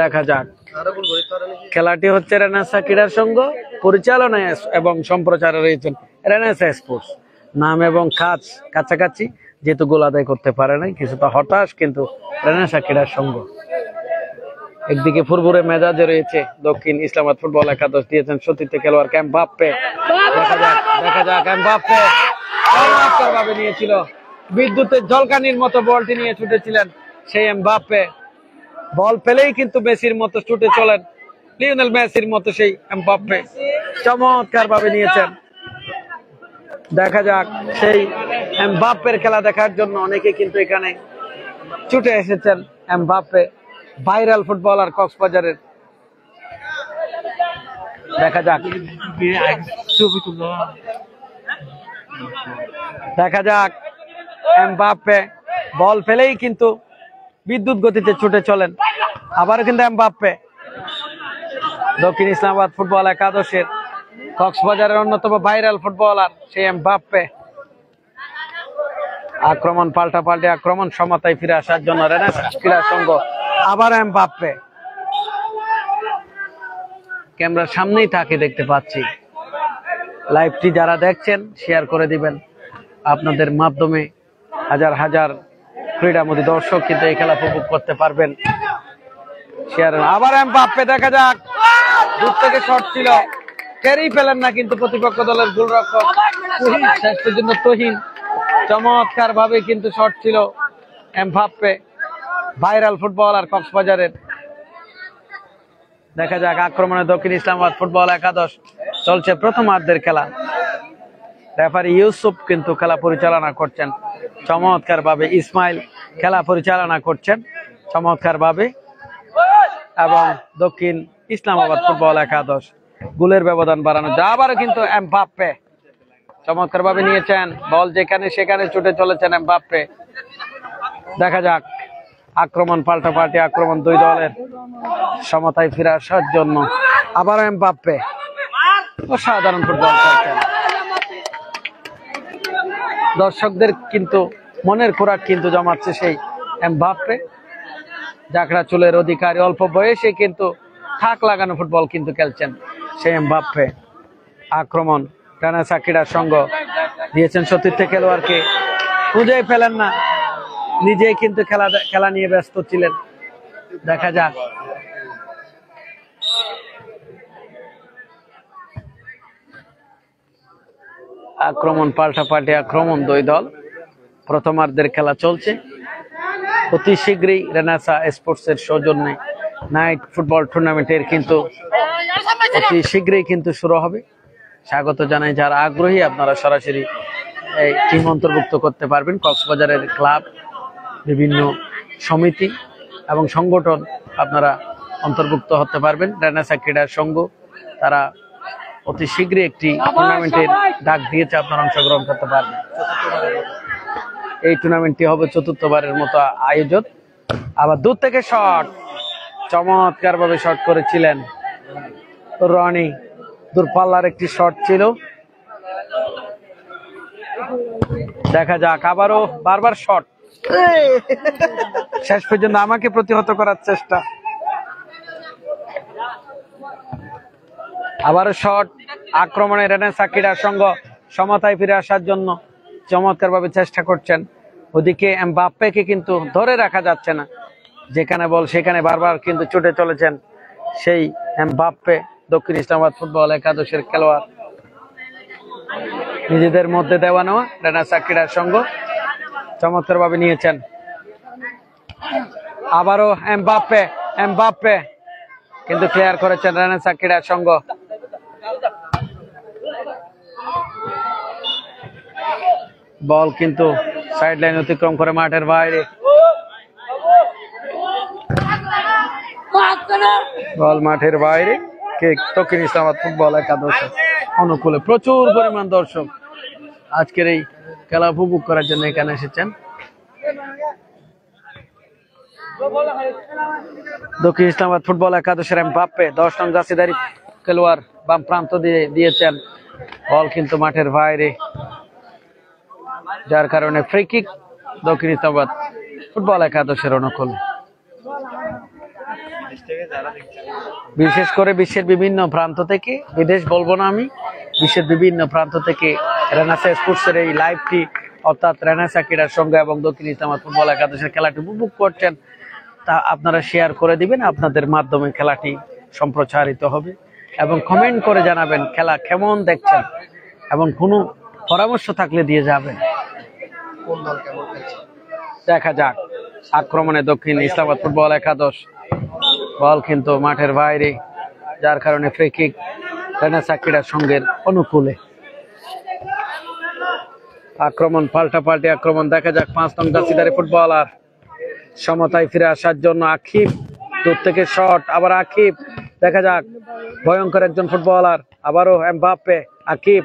Speaker 1: দেখা যাক, খেলাটি হচ্ছে রেনেসা ক্রীড়া সংঘ, পরিচালনায় এবং সম্প্রচারে রয়েছেন রেনেসা স্পোর্টস। নাম এবং কাজ কাছাকাছি, যেহেতু গোল আদায় করতে পারে নাই, কিছুটা হতাশ কিন্তু রেনেসা ক্রীড়া সংঘ। একদিকে ফুরফুরে মেজাজে রয়েছে দক্ষিণ ইসলামাবাদ ফুটবল একাদশ, দিয়েছেন সতীর্থ খেলোয়াড় এমবাপ্পে। দেখা যাক এমবাপ্পে চমৎকার ভাবে নিয়েছিল, বিদ্যুতের ঝলকানির মতো বলটি নিয়ে ছুটেছিলেন সেই এমবাপ্পে। বল পেলেই কিন্তু মেসির মতো ছুটে চলেন, লিওনেল মেসির মতো সেই এমবাপ্পে চমৎকার ভাবে নিয়েছেন। দেখা যাক, সেই এমবাপ্পের খেলা দেখার জন্য অনেকে কিন্তু এখানে ছুটে এসেছেন। এমবাপ্পে ভাইরাল ফুটবলার কক্সবাজারের। দেখা যাক এমবাপ্পে বল পেলেই কিন্তু বিদ্যুৎ গতিতে ছুটে চলেন। আবারও কিন্তু এমবাপ্পে, দক্ষিণ ইসলামাবাদ ফুটবল একাদশের কক্সবাজারের অন্যতম ভাইরাল ফুটবলার সেই এমবাপ্পে। আক্রমণ পাল্টাপাল্টি আক্রমণ, সমতায় ফিরে আসার জন্য রেনেসা ক্রীড়া সংঘ। আবার এমবাপ্পে ক্যামেরার সামনেই তাকে দেখতে পাচ্ছি। লাইভটি যারা দেখছেন শেয়ার করে দিবেন, আপনাদের মাধ্যমে হাজার হাজার ক্রীড়ামোদী দর্শক কিন্তু এই খেলা উপভোগ করতে পারবেন। শেয়ার আবার এমবাপ্পে, দেখা যাক, দূর থেকে শট ছিল, কেড়েই পেলেন না কিন্তু প্রতিপক্ষ দলের গোলরক্ষক তুহিন, শেষ পর্যন্ত তুহিন চমৎকার ভাবে কিন্তু শট ছিল। এমবাপ্পে ভাইরাল ফুটবলার কক্সবাজারের। দেখা যাক আক্রমণে দক্ষিণ ইসলামাবাদ ফুটবল একাদশ, চলছে প্রথমার্ধের খেলা। রেফারি ইউসুফ কিন্তু খেলা পরিচালনা করছেন চমৎকার ভাবে, ইসমাইল খেলা পরিচালনা করছেন চমৎকার ভাবে, এবং দক্ষিণ ইসলামাবাদ ফুটবল একাদশ গোলের ব্যবধান বাড়ানো যায়। আবারও কিন্তু এমবাপ্পে চমৎকার ভাবে নিয়েছেন, বল যেখানে সেখানে ছুটে চলেছেন এমবাপ্পে। দেখা যাক আক্রমণ পাল্টাপাল্টি আক্রমণ, দুই দলের সমতায় ফিরে আসার জন্য আবারও এমবাপ্পে অসাধারণ ফুটবল খেলছেন। দর্শকদের কিন্তু মনের খোরাক কিন্তু জমাচ্ছে সেই এমবাপ্পে, জাকড়া চুলের অধিকারী, অল্প বয়সে কিন্তু থাক লাগানো ফুটবল কিন্তু খেলছেন সেই এমবাপ্পে। আক্রমণ রানা সাকিরার সঙ্গ দিয়েছেন সতীর্থ খেলোয়াড়কে, খুঁজেই পেলেন না, নিজেই কিন্তু খেলা নিয়ে ব্যস্ত ছিলেন। দেখা যাক আক্রমণ পাল্টাপাল্টি আক্রমণ, দুই দল, প্রথমার্ধের খেলা চলছে। অতি শীঘ্রই রেনেসা স্পোর্টস এর সৌজন্যে নাইট ফুটবল টুর্নামেন্টের কিন্তু অতি শীঘ্রই কিন্তু শুরু হবে। স্বাগত জানাই, যারা আগ্রহী আপনারা সরাসরি এই টিম অন্তর্ভুক্ত করতে পারবেন। কক্সবাজারের ক্লাব, বিভিন্ন সমিতি এবং সংগঠন আপনারা অন্তর্ভুক্ত হতে পারবেন। রেনেসা ক্রীড়া সংঘ তারা অতি শীঘ্রই একটি টুর্নামেন্টের ডাক দিয়েছে, আপনারা অংশগ্রহণ করতে পারবেন। এই টুর্নামেন্টটি হবে চতুর্থবারের মতো আয়োজন। আবার দূর থেকে শট, চমৎকার ভাবে শট করেছিলেন রনি, দূরপাল্লার একটি শট ছিল। দেখা যাক আবারও বারবার শট, শেষ পর্যন্ত আমাকে প্রতিহত করার চেষ্টা। আবারও শট, আক্রমণে রেনেসা ক্রীড়া সংঘ সমতায় ফিরে আসার জন্য চমৎকার ভাবে চেষ্টা করছেন। ওদিকে এমবাপ্পেকে কিন্তু ধরে রাখা যাচ্ছে না, যেখানে বল সেখানে বারবার কিন্তু ছুটে চলেছেন সেই এমবাপ্পে, দক্ষিণ ইসলামাবাদ ফুটবল একাদশের খেলোয়াড়। নিজেদের মধ্যে দেওয়া নেওয়া রেনেসা ক্রীড়া সংঘ চমৎকার ভাবে নিয়েছেন। আবারও এমবাপ্পে, এমবাপ্পে কিন্তু ক্লিয়ার করেছেন রেনেসা ক্রীড়া সংঘ। বল কিন্তু সাইড লাইন অতিক্রম করে মাঠের বাইরে, বল মাঠের বাইরে। দক্ষিণ ইসলামাবাদ ফুটবল একাদশ অনুকূলে প্রচুর পরিমাণ দর্শক আজকের এই খেলা উপভোগ করার জন্য এখানে এসেছেন। দক্ষিণ ইসলামাবাদ ফুটবল একাদশের এমবাপ্পে 10 নং জার্সিধারী খেলোয়াড় বাম প্রান্ত দিয়ে দিয়েছেন, বল কিন্তু মাঠের বাইরে, যার কারণে ফ্রি কিক দক্ষিণ ইসলামাবাদ ফুটবল একাদশের অনুকূল। বিশেষ করে বিশ্বের বিভিন্ন প্রান্ত থেকে, বিদেশ বলবো না আমি, বিশ্বের বিভিন্ন প্রান্ত থেকে রেনেসা স্পোর্টস এর এই লাইভটি অর্থাৎ রেনেসা ক্রীড়া সংঘ এবং দক্ষিণ ইসলামাবাদ ফুটবল একাদশের খেলাটি উপভোগ করছেন, তা আপনারা শেয়ার করে দিবেন। আপনাদের মাধ্যমে খেলাটি সম্প্রচারিত হবে এবং কমেন্ট করে জানাবেন খেলা কেমন দেখছেন এবং কোনো পরামর্শ থাকলে দিয়ে যাবেন। দেখা যাক আক্রমণে দক্ষিণ ইসলামাবাদ ফুটবল একাদশ, বল কিন্তু মাঠের বাইরে, যার কারণে ফ্রি কিক রেনেসা ক্রীড়া সংঘের অনুকূলে। আক্রমণ পাল্টাপাল্টি আক্রমণ, দেখা যাক 5 নং জার্সিধারী ফুটবলার সমতায় ফিরে আসার জন্য আকিব, দূর থেকে শট, আবার আকিব, দেখা যাক ভয়ঙ্কর একজন ফুটবলার। আবারও এমবাপ্পে, আকিব,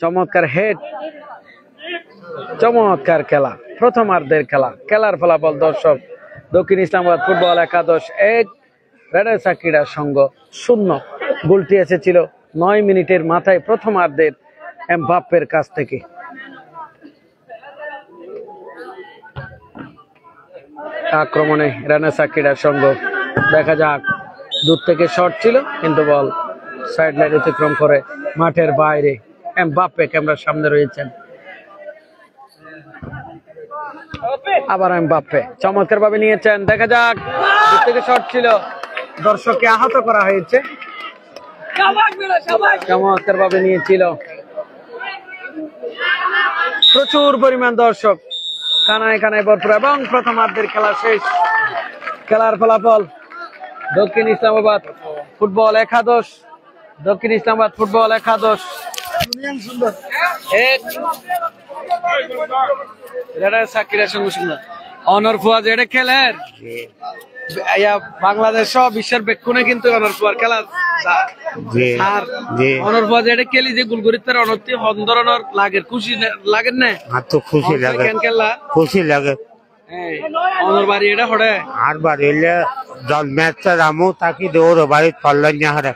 Speaker 1: চমৎকার হেড, চমৎকার খেলা, প্রথমার্ধের খেলা। খেলার ফলাফল দর্শক, দক্ষিণ ইসলামাবাদ ফুটবল একাদশ 1, রেনেসা ক্রীড়া সংঘ 0। গোলটি এসেছিল 9 মিনিটের মাথায় প্রথমার্ধের এমবাপ্পের কাছ থেকে। আক্রমণে রেনেসা ক্রীড়া সংঘ, দেখা যাক দূর থেকে শট ছিল কিন্তু বল সাইড লাইন অতিক্রম করে মাঠের বাইরে এমবাপ্পে ক্যামেরার সামনে রয়েছেন। আবার এমবাপ্পে চমৎকার ভাবে নিয়েছেন, দেখা যাক থেকে শট ছিল, দর্শককে আহত করা হয়েছে। চমৎকার ভাবে নিয়েছিল, প্রচুর পরিমাণ দর্শক, কানায় কানায় ভরপুর। এবং প্রথমার্ধের খেলা শেষ, খেলার ফলাফল দক্ষিণ ইসলামাবাদ ফুটবল 11, দক্ষিণ ইসলামাবাদ ফুটবল 11। অনর ফুয়াজ এটা খেলের বাংলাদেশ সহ বিশ্বের বেক্ষণে কিন্তু অনর ফুয়ার খেলা অনর ফুয়াজ এটা খেলি যে গুলগুরিতার অনতি হন্দরণর লাগের খুশি লাগেন না
Speaker 2: তো খুশি লাগে, খুশি লাগে।
Speaker 1: অনর বাড়ি এটা হড়ে
Speaker 2: আর বাড়ি এলে জল ম্যাচটা রামু তাকি দৌড় বাড়ি ফল্লান না হারে।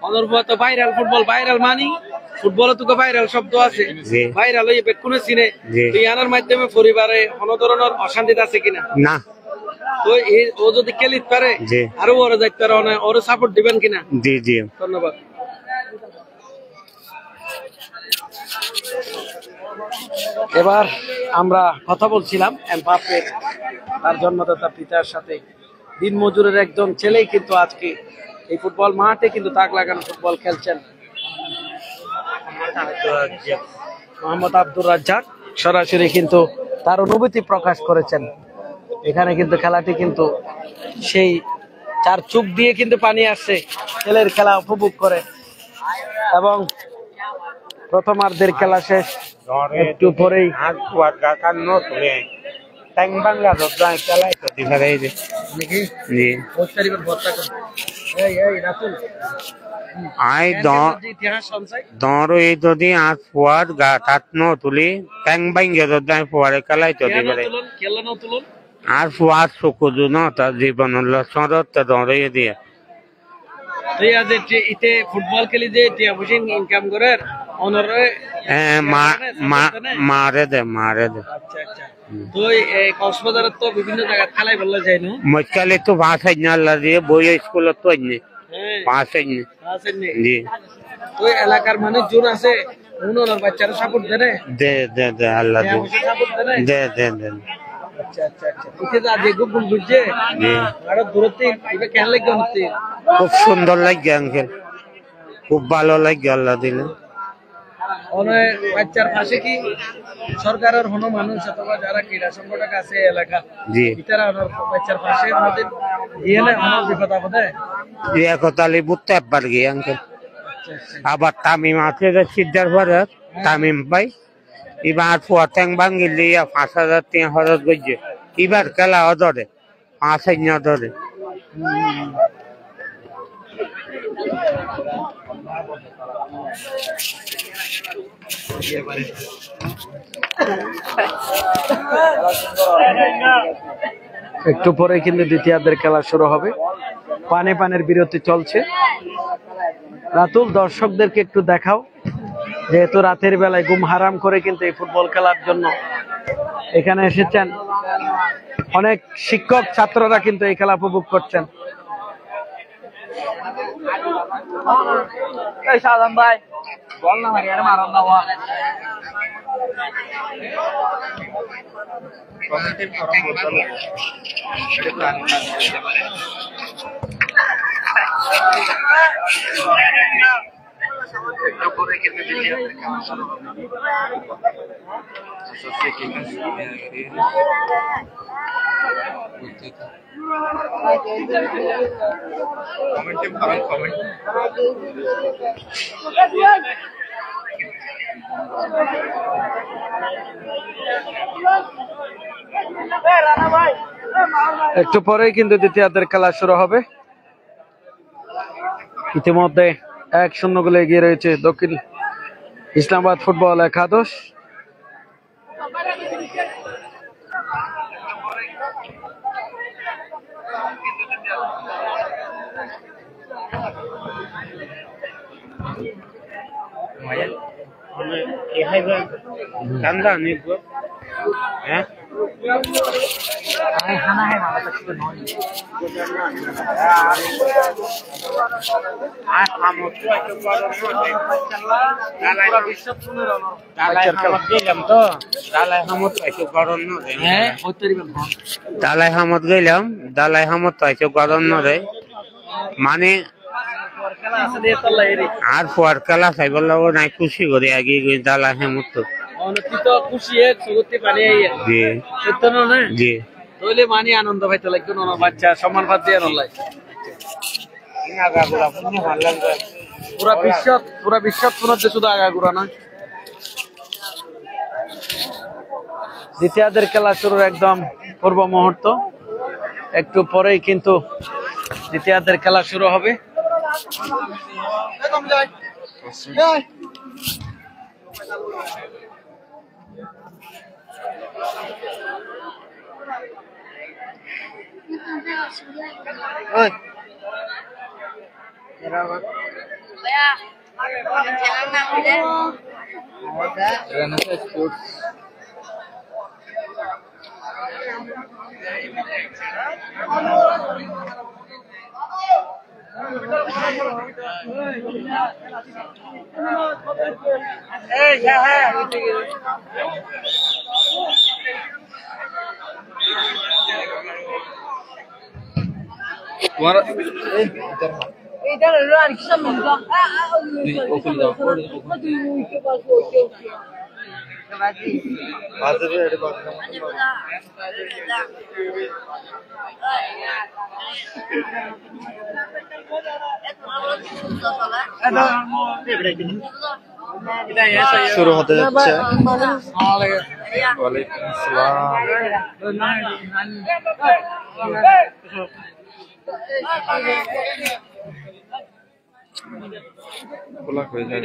Speaker 1: অনর ফুয়া তো ভাইরাল ফুটবল, ভাইরাল মানি ফুটবল তো ভাইরাল শব্দ আছে, ভাইরাল হয়ে বেক্ষণে চিনে। তুই আনার মাধ্যমে পরিবারে কোনো ধরনের অশান্তিতে আছে কিনা?
Speaker 2: না।
Speaker 1: তো ও যদি খেলিত পারে আরো ওরা যাইতে পারে, ওরা সাপোর্ট দিবেন কিনা?
Speaker 2: জি জি,
Speaker 1: ধন্যবাদ। এবার আমরা কথা বলছিলাম এমবাপ্পে, তার জন্মদাতা পিতার সাথে দিনমজুরের একজন ছেলেই কিন্তু আজকে এই ফুটবল মাঠে কিন্তু তাক লাগানো ফুটবল খেলছেন। মোহাম্মদ আব্দুর রাজ্জাক সরাসরি কিন্তু তার অনুভূতি প্রকাশ করেছেন। এখানে কিন্তু খেলাটি কিন্তু সেই চার চোখ দিয়ে কিন্তু পানি আসছে ছেলের খেলা উপভোগ করে। এবং প্রথমার্ধের খেলা শেষ, একটু পরেই
Speaker 2: যদি আজ ফুয়ার গা তাত ন তুলি ট্যাং বাইঙ্গে ফুয়ারে খেলাই তো দিবে আর ফুয়ার চকুজু ন তার জীবন সরত দরে দিয়ে
Speaker 1: ইতে ফুটবল খেলি যে ইনকাম করে
Speaker 2: মারে দে।
Speaker 1: তো কক্সবাজারের তো বিভিন্ন জায়গায় খেলাই বললে যায় না,
Speaker 2: মজকালে তো ভাষ আল্লাহ দিয়ে বই স্কুলত তো ভাষ জি।
Speaker 1: তো এলাকার মানুষ জোর আছে, ওনার বাচ্চারা সাপোর্ট দেয়,
Speaker 2: দে দে দে আল্লাহ দে দে দে। খুব সুন্দর লাগে আঙ্কেল, খুব ভালো লাগে আল্লাহ দিলে।
Speaker 1: বাচ্চার পাশে কি সরকারের হনো মানুষ অথবা যারা ক্রীড়া সংগঠক আছে এলাকা, তারা বাচ্চার পাশে বিপদ আপদে
Speaker 2: একতালি বুঝতে পারি আঙ্কেল। আবার তামিম আছে সিদ্ধার পরে তামিম পাই এবার ফুয়াটাং ভাঙিলি 5,000 3,000 গজে এবার খেলা ধরে 5,000 ধরে।
Speaker 1: একটু পরে কিন্তু দ্বিতীয়ার্ধের খেলা শুরু হবে, পানের বিরতি চলছে। রাতুল দর্শকদেরকে একটু দেখাও, যেহেতু রাতের বেলায় ঘুম হারাম করে কিন্তু এই ফুটবল খেলার জন্য এখানে এসেছেন। অনেক শিক্ষক ছাত্ররা কিন্তু এই খেলা উপভোগ করছেন। ভাই বল না মারি, মারান দাওয়া একটু পরেই কিন্তু দ্বিতীয়ার্ধের খেলা শুরু হবে। ইতিমধ্যে 1-0 গোলে এগিয়ে রয়েছে দক্ষিণ ইসলামাবাদ ফুটবল 11।
Speaker 2: দালাই হামত গেলাম, দালাই হামত পাইছো গরম নরে মানে আর পর খেলা চাইবার লগ নাই খুশি করে আগে দালাই হামত জি
Speaker 1: তইলে মানি আনন্দ পাইতে লাগতো না বাচ্চা সম্মান পাত দিয়ে নলাই পুরা বিশ্ব শোনার যে শুধু আগাগুড়া নয়। দ্বিতীয়ার্ধের খেলা শুরুর একদম পূর্ব মুহূর্ত, একটু পরেই কিন্তু দ্বিতীয়ার্ধের খেলা শুরু হবে।
Speaker 3: শুরু হতে যাচ্ছে। ওয়ালাইকুম আসসালাম। খোলা হয়ে যায়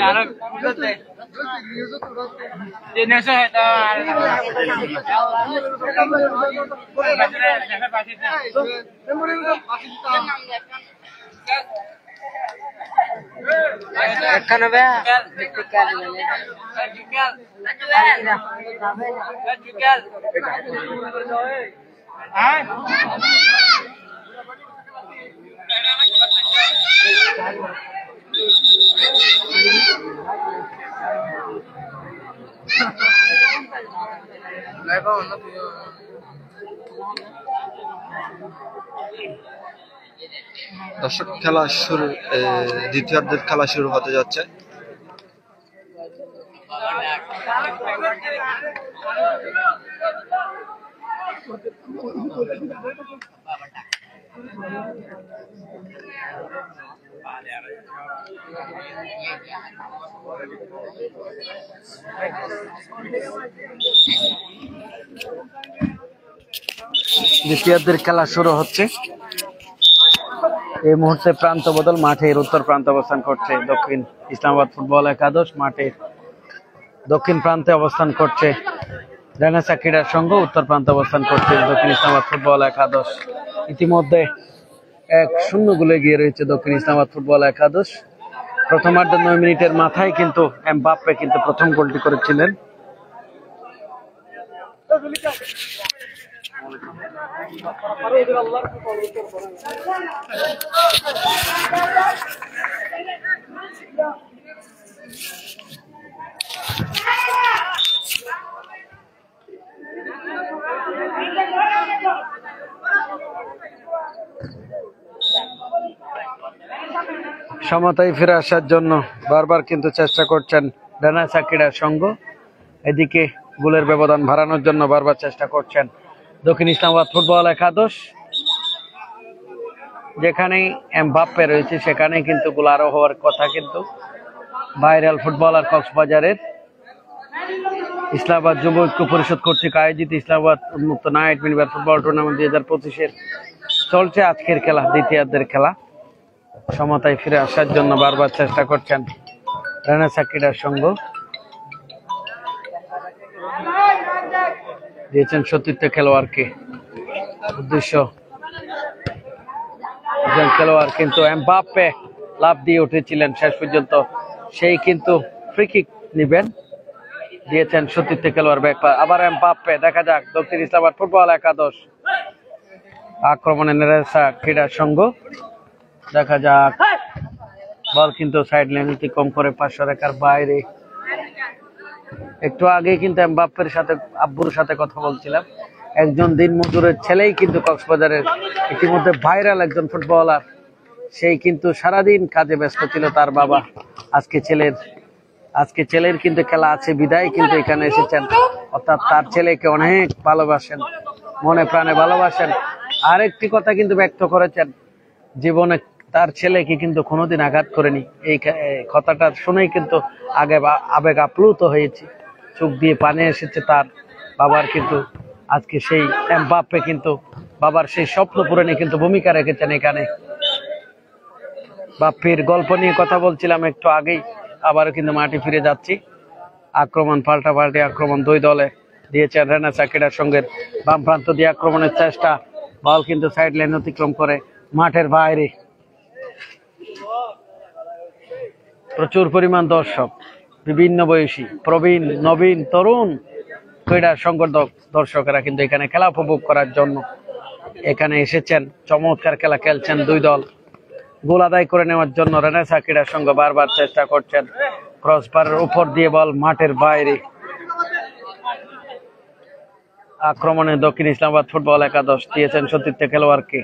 Speaker 3: দর্শক, খেলা শুরু, দ্বিতীয়ার্ধের খেলা শুরু হতে যাচ্ছে।
Speaker 1: দ্বিতীয়ার্ধের খেলা শুরু হচ্ছে। এই মুহূর্তে প্রান্ত বদল, মাঠের উত্তর প্রান্তে অবস্থান করছে দক্ষিণ ইসলামাবাদ ফুটবল একাদশ, মাঠের দক্ষিণ প্রান্তে অবস্থান করছে রেনেসা ক্রীড়া সংঘ, উত্তর প্রান্তে অবস্থান করছে দক্ষিণ ইসলামাবাদ ফুটবল একাদশ। ইতিমধ্যে 1-0 গোলে এগিয়ে রয়েছে দক্ষিণ ইসলামাবাদ ফুটবল একাদশ। প্রথমার্ধের 9 মিনিটের মাথায় কিন্তু এমবাপ্পে কিন্তু প্রথম গোলটি করেছিলেন। সমতায় ফিরে আসার জন্য বারবার কিন্তু চেষ্টা করছেন রেনেসা ক্রীড়া সংঘ। এদিকে গোলের ব্যবধান বাড়ানোর জন্য বারবার চেষ্টা করছেন দক্ষিণ ইসলামাবাদ ফুটবল একাদশ। যেখানেই এমবাপ্পে রয়েছে সেখানেই কিন্তু গোল আরো হওয়ার কথা, কিন্তু ভাইরাল ফুটবলার কক্সবাজারের ইসলামাবাদ যুব ঐক্য পরিষদ কর্তৃক আয়োজিত ইসলামাবাদ উন্মুক্ত নাইট মিনিবার ফুটবল টুর্নামেন্ট 2025-এর চলছে আজকের খেলা, দ্বিতীয়ার্ধের খেলা। সমতায় ফিরে আসার জন্য বারবার চেষ্টা করছেন রেনেসা ক্রীড়া সংঘ। দিয়েছেন সতীর্থ খেলোয়াড়কে উদ্দেশ্য, একজন খেলোয়াড় কিন্তু এমবাপ্পে লাফ দিয়ে উঠেছিলেন, শেষ পর্যন্ত সেই কিন্তু ফ্রি কিক নিবেন। দিয়েছেন সতীর্থ খেলোয়াড় ব্যাক পাস, আবার এমবাপ্পে। দেখা যাক দক্ষিণ ইসলামাবাদ ফুটবল একাদশ আক্রমণে নেরেসা ক্রীড়া সংঘ। দেখা যাক, বল কিন্তু সাইড লাইন অতিক্রম করে 500 রেখার বাইরে। একটু আগে কিন্তু এমবাপ্পের সাথে আব্বুর সাথে কথা বলছিলাম, একজন দিন মজুরের ছেলেই কিন্তু কক্সবাজারের ইতিমধ্যে ভাইরাল একজন ফুটবলার। সেই কিন্তু সারাদিন কাজে ব্যস্ত ছিল তার বাবা। আজকে ছেলের কিন্তু খেলা আছে বিদায় কিন্তু এখানে এসেছেন, অর্থাৎ তার ছেলেকে অনেক ভালোবাসেন, মনে প্রাণে ভালোবাসেন। আরেকটি কথা কিন্তু ব্যক্ত করেছেন, জীবনে তার ছেলেকে কিন্তু কোনোদিন আঘাত করেনি। এই কথাটা শুনেই কিন্তু আবেগ আপ্লুত হয়েছে, চোখ দিয়ে পানি এসেছে তার বাবার। কিন্তু আজকে সেই এমবাপ্পে কিন্তু বাবার সেই স্বপ্ন পূরণে কিন্তু ভূমিকা রেখেছেন এখানে। বাপ্পির গল্প নিয়ে কথা বলছিলাম একটু আগেই, আবারও কিন্তু মাঠে ফিরে যাচ্ছি। আক্রমণ পাল্টাপাল্টি আক্রমণ দুই দলে দিয়েছেন রেনেসা ক্রীড়া সংঘের বাম প্রান্ত দিয়ে আক্রমণের চেষ্টা, বল কিন্তু সাইড লাইন অতিক্রম করে মাঠের বাইরে। প্রচুর পরিমাণ দর্শক, বিভিন্ন বয়সী, প্রবীণ, নবীন, তরুণ ক্রীড়া সংঘের দর্শকেরা কিন্তু এখানে খেলা উপভোগ করার জন্য এখানে এসেছেন। চমৎকার খেলা খেলছেন দুই দল। গোল আদায় করে নেওয়ার জন্য রেনেসা ক্রীড়া সংঘ বারবার চেষ্টা করছেন, ক্রসবারের উপর দিয়ে বল মাঠের বাইরে। আক্রমণে দক্ষিণ ইসলামাবাদ ফুটবল একাদশ দিয়েছেন সতীর্থ খেলোয়াড়কে,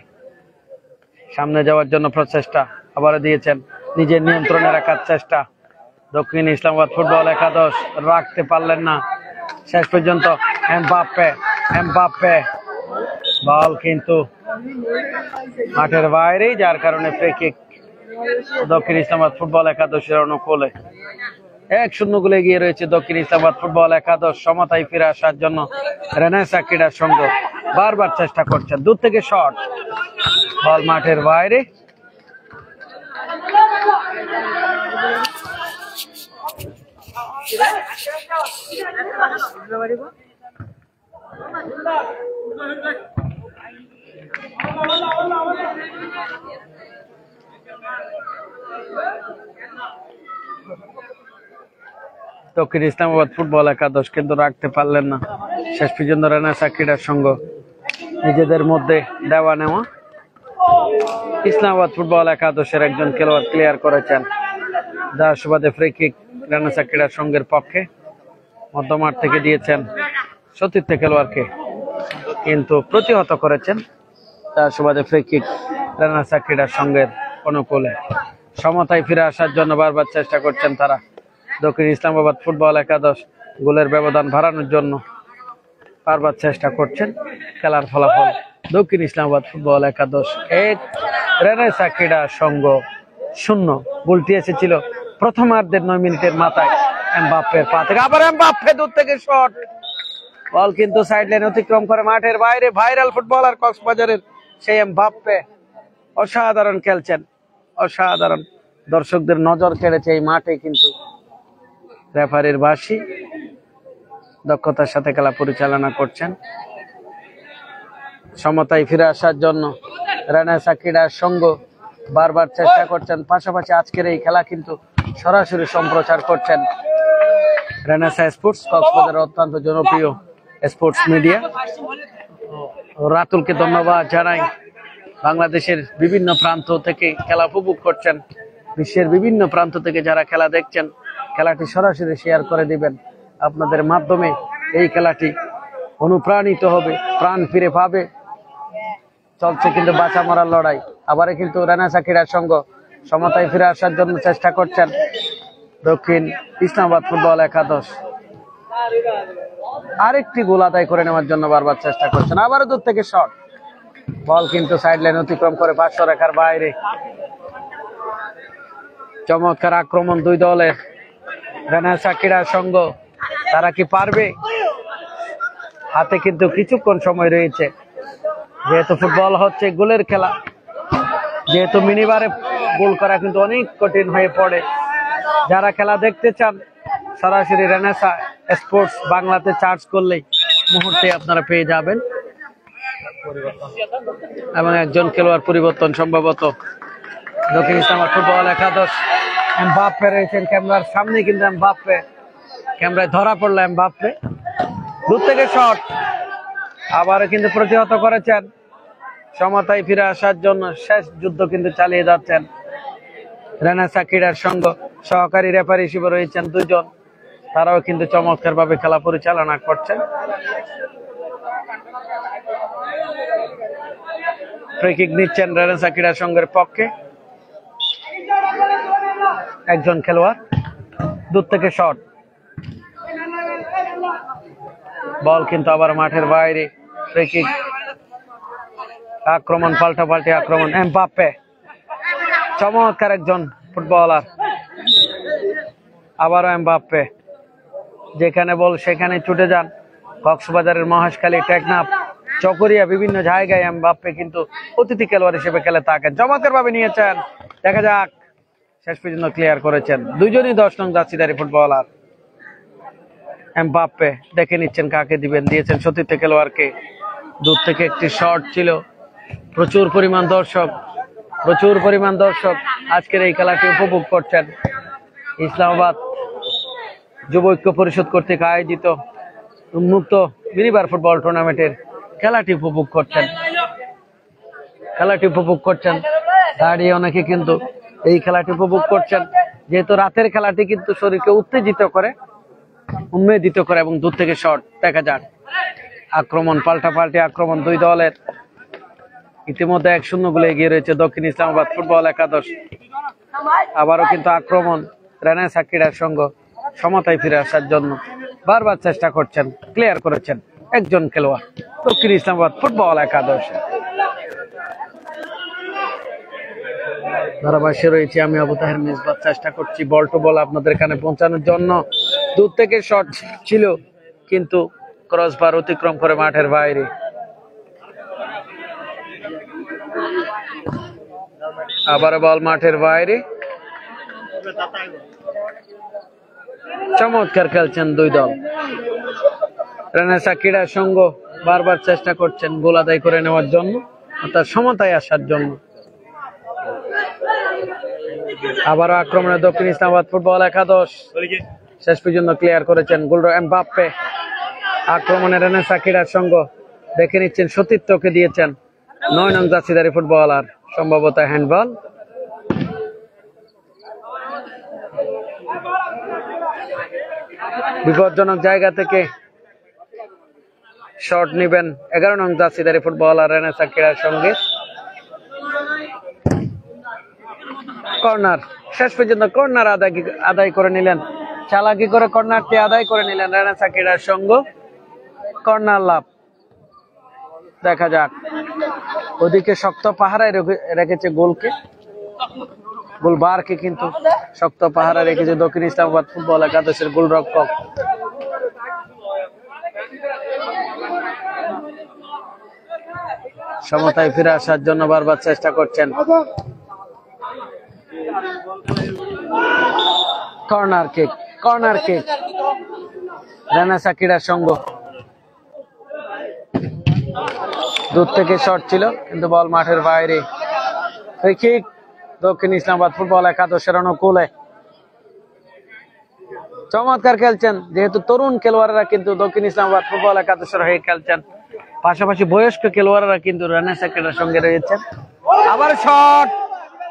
Speaker 1: সামনে যাওয়ার জন্য প্রচেষ্টা, আবারও দিয়েছেন, নিজের নিয়ন্ত্রণে রাখার চেষ্টা। দক্ষিণ ইসলামাবাদ ফুটবল একাদশ রাখতে পারলেন না শেষ পর্যন্ত। এমবাপ্পে বল কিন্তু মাঠের বাইরেই, যার কারণে ফ্রি কিক দক্ষিণ ইসলামাবাদ ফুটবল একাদশের অনুকূলে। 1-0 গোলে এগিয়ে রয়েছে দক্ষিণ ইসলামাবাদ ফুটবল একাদশ। সমতায় ফিরে আসার জন্য রেনেসা ক্রীড়া সংঘ বারবার চেষ্টা করছেন, দূর থেকে শট, বল মাঠের বাইরে। দক্ষিণ ইসলামাবাদ ফুটবল একাদশ কিন্তু রাখতে পারলেন না শেষ পর্যন্ত। রেনেসা ক্রীড়া সংঘ নিজেদের মধ্যে দেওয়া নেওয়া। ইসলামাবাদ ফুটবল একাদশের একজন খেলোয়াড় ক্লিয়ার করেছেন, যার সুবাদে ফ্রি কিক রেনেসা ক্রীড়া সংঘের পক্ষে। মধ্যমাঠ থেকে দিয়েছেন সতীর্থ খেলোয়াড়কে, কিন্তু প্রতিহত করেছেন, যার সুবাদে ফ্রি কিক রেনেসা ক্রীড়া সংঘের অনুকূলে। সমতায় ফিরে আসার জন্য বারবার চেষ্টা করছেন তারা। দক্ষিণ ইসলামাবাদ ফুটবল একাদশ গোলের ব্যবধান বাড়ানোর জন্য বারবার চেষ্টা করছেন। খেলার ফলাফল দক্ষিণ ইসলামাবাদ ফুটবল একাদশ 1, রেনেসা ক্রীড়া সংঘ 0। গোলটি এসেছিল প্রথমার্ধের 9 মিনিটের মাথায় এমবাপ্পের পা থেকে। আবার এমবাপ্পে দূর থেকে শট, বল কিন্তু সাইড লাইন অতিক্রম করে মাঠের বাইরে। ভাইরাল ফুটবলার কক্সবাজারের সেই এমবাপ্পে অসাধারণ খেলছেন, অসাধারণ। দর্শকদের নজর কেড়েছে এই মাঠে, কিন্তু রেফারির বাঁশি দক্ষতার সাথে খেলা পরিচালনা করছেন। সমতায় ফিরে আসার জন্য রেনেসা ক্রীড়া সংঘ বারবার চেষ্টা করছেন। পাশাপাশি আজকের এই খেলা কিন্তু সরাসরি সম্প্রচার করছেন রেনেসা স্পোর্টস, কক্সবাজারের অত্যন্ত জনপ্রিয় স্পোর্টস মিডিয়া। রাতুলকে ধন্যবাদ জানাই। বাংলাদেশের বিভিন্ন প্রান্ত থেকে খেলা উপভোগ করছেন, বিশ্বের বিভিন্ন প্রান্ত থেকে যারা খেলা দেখছেন, খেলাটি সরাসরি শেয়ার করে দিবেন। আপনাদের মাধ্যমে এই খেলাটি অনুপ্রাণিত হবে, প্রাণ ফিরে পাবে। চলছে কিন্তু বাঁচা মরার লড়াই। আবারও কিন্তু রেনেসা ক্রীড়া সংঘ সমতায় ফিরে আসার জন্য চেষ্টা করছেন দক্ষিণ ইসলামাবাদ ফুটবল একাদশ। আরেকটি গোল আদায় করে নেওয়ার জন্য বারবার চেষ্টা করছেন। আবারও দূর থেকে শট, বল কিন্তু সাইড লাইন অতিক্রম করে 500 রেখার বাইরে। চমৎকার আক্রমণ দুই দলের। রেনেসা ক্রীড়া সংঘ তারা কি পারবে? হাতে কিন্তু কিছুক্ষণ সময় রয়েছে, যেহেতু ফুটবল হচ্ছে গোলের খেলা, যেহেতু মিনিবারে গোল করা কিন্তু অনেক কঠিন হয়ে পড়ে। যারা খেলা দেখতে চান সরাসরি রেনেসা স্পোর্টস বাংলাতে সার্চ করলেই মুহূর্তে আপনারা পেয়ে যাবেন। এবং একজন খেলোয়াড় পরিবর্তন সম্ভবত দক্ষিণ ইসলামাবাদ ফুটবল একাদশ। এমবাপ্পে রয়েছেন ক্যামেরার সামনে, কিন্তু এমবাপ্পে ক্যামেরায় ধরা পড়লো এমবাপ্পে, দূর থেকে শট, আবার কিন্তু প্রতিহত করেছেন। সমতায় ফিরে আসার জন্য শেষ যুদ্ধ কিন্তু চালিয়ে যাচ্ছেন রেনেসা ক্রীড়ার সংঘ। সহকারী রেফারি হিসেবে রয়েছেন দুইজন, তারাও কিন্তু চমৎকার ভাবে খেলা পরিচালনা করছেন। ফ্রি কিক নিচ্ছেন রেনেসা ক্রীড়া সংঘের পক্ষে একজন খেলোয়াড়, দূর থেকে শট, বল কিন্তু আবার মাঠের বাইরে। ফ্রি কিক, আক্রমণ, পাল্টাপাল্টি আক্রমণ। এমবাপ্পে চমৎকার একজন ফুটবলার, আবারও এমবাপ্পে, যেখানে বল সেখানে ছুটে যান। কক্সবাজারের মহেশখালী, টেকনাফ, চকরিয়া বিভিন্ন জায়গায় এমবাপ্পে কিন্তু অতিথি খেলোয়াড় হিসেবে খেলে থাকেন। চমৎকার ভাবে নিয়েছেন, দেখা যাক, শেষ পর্যন্ত ক্লিয়ার করেছেন। দুইজনই 10 নং জার্সিধারী ফুটবলার। এমবাপ্পে দেখে নিচ্ছেন কাকে দিবেন, দিয়েছেন সতীর্থ খেলোয়াড়কে। দূর থেকে একটি শট ছিল। প্রচুর পরিমাণ দর্শক আজকের এই খেলাটি উপভোগ করছেন। ইসলামাবাদ যুব ঐক্য পরিষদ কর্তৃক আয়োজিত উন্মুক্ত মিনিবার ফুটবল টুর্নামেন্টের খেলাটি উপভোগ করছেন। দাঁড়িয়ে অনেকে কিন্তু এই খেলাটি উপভোগ করছেন, যেহেতু রাতের খেলাটি কিন্তু শরীরকে উত্তেজিত করে, উন্মেদিত করে। এবং দূর থেকে শট, দেখা যাক, আক্রমণ, পাল্টাপাল্টি আক্রমণ দুই দলের। ইতিমধ্যে 1-0 গোলে এগিয়ে রয়েছে দক্ষিণ ইসলামাবাদ ফুটবল একাদশ। আবারও কিন্তু আক্রমণ, রেনেসা ক্রীড়ার সংঘ সমতায় ফিরে আসার জন্য বারবার চেষ্টা করছেন, ক্লিয়ার করেছেন একজন খেলোয়াড় দক্ষিণ ইসলামাবাদ ফুটবল একাদশ। ধারাভাষ্যে রয়েছে আমি আবু তাহের মেজবাদ, চেষ্টা করছি বল টু বল আপনাদের এখানে পৌঁছানোর জন্য। দূর থেকে শট ছিল, কিন্তু ক্রসবার অতিক্রম করে মাঠের বাইরে। আবার বল মাঠের বাইরে। চমৎকার খেলছেন দুই দল। রেনেসা ক্রীড়া সংঘ বারবার চেষ্টা করছেন গোল আদায় করে নেওয়ার জন্য, অর্থাৎ সমতায় আসার জন্য। আবারও আক্রমণে দক্ষিণ ইসলামাবাদ ফুটবল একাদশ, শেষ পর্যন্ত ক্লিয়ার করেছেন গোলরক্ষক এমবাপ্পে। আক্রমণে রেনেসা ক্রীড়া সংঘ দেখে নিচ্ছেন সতীর্থকে দিয়েছেন 9 নং জার্সিধারী ফুটবলার, সম্ভবত হ্যান্ডবল। বিপজ্জনক জায়গা থেকে শট নিবেন 11 নং জার্সিধারী ফুটবলার রেনেসা ক্রীড়ার সঙ্গে। কর্নার, শেষ পর্যন্ত কর্নার আদায় করে নিলেন, চালাকি করে কর্নারটি আদায় করে নিলেন রেনেসা ক্রীড়ার সংঘ। কর্নার লাভ, দেখা যাক। ওদিকে শক্ত পাহারায় রেখেছে গোলকে, গোলবারকে কিন্তু শক্ত পাহারা রেখেছে দক্ষিণ ইসলামাবাদ ফুটবল একাদশের গোলরক্ষক। সমতায় ফিরে আসার জন্য বারবার চেষ্টা করছেন। কর্নার কিক রেনেসা ক্রীড়া সংঘ। দূর থেকে শট ছিল, কিন্তু বল মাঠের বাইরে। ফ্রি কিক দক্ষিণ ইসলামাবাদ ফুটবল একাদশের অনুকূলে। চমৎকার খেলছেন, যেহেতু তরুণ খেলোয়াড়রা কিন্তু দক্ষিণ ইসলামাবাদ ফুটবল একাদশের হয়ে খেলছেন, পাশাপাশি বয়স্ক খেলোয়াড়রা কিন্তু রেনেসা ক্রীড়ার সঙ্গে রয়েছেন। আবার শট,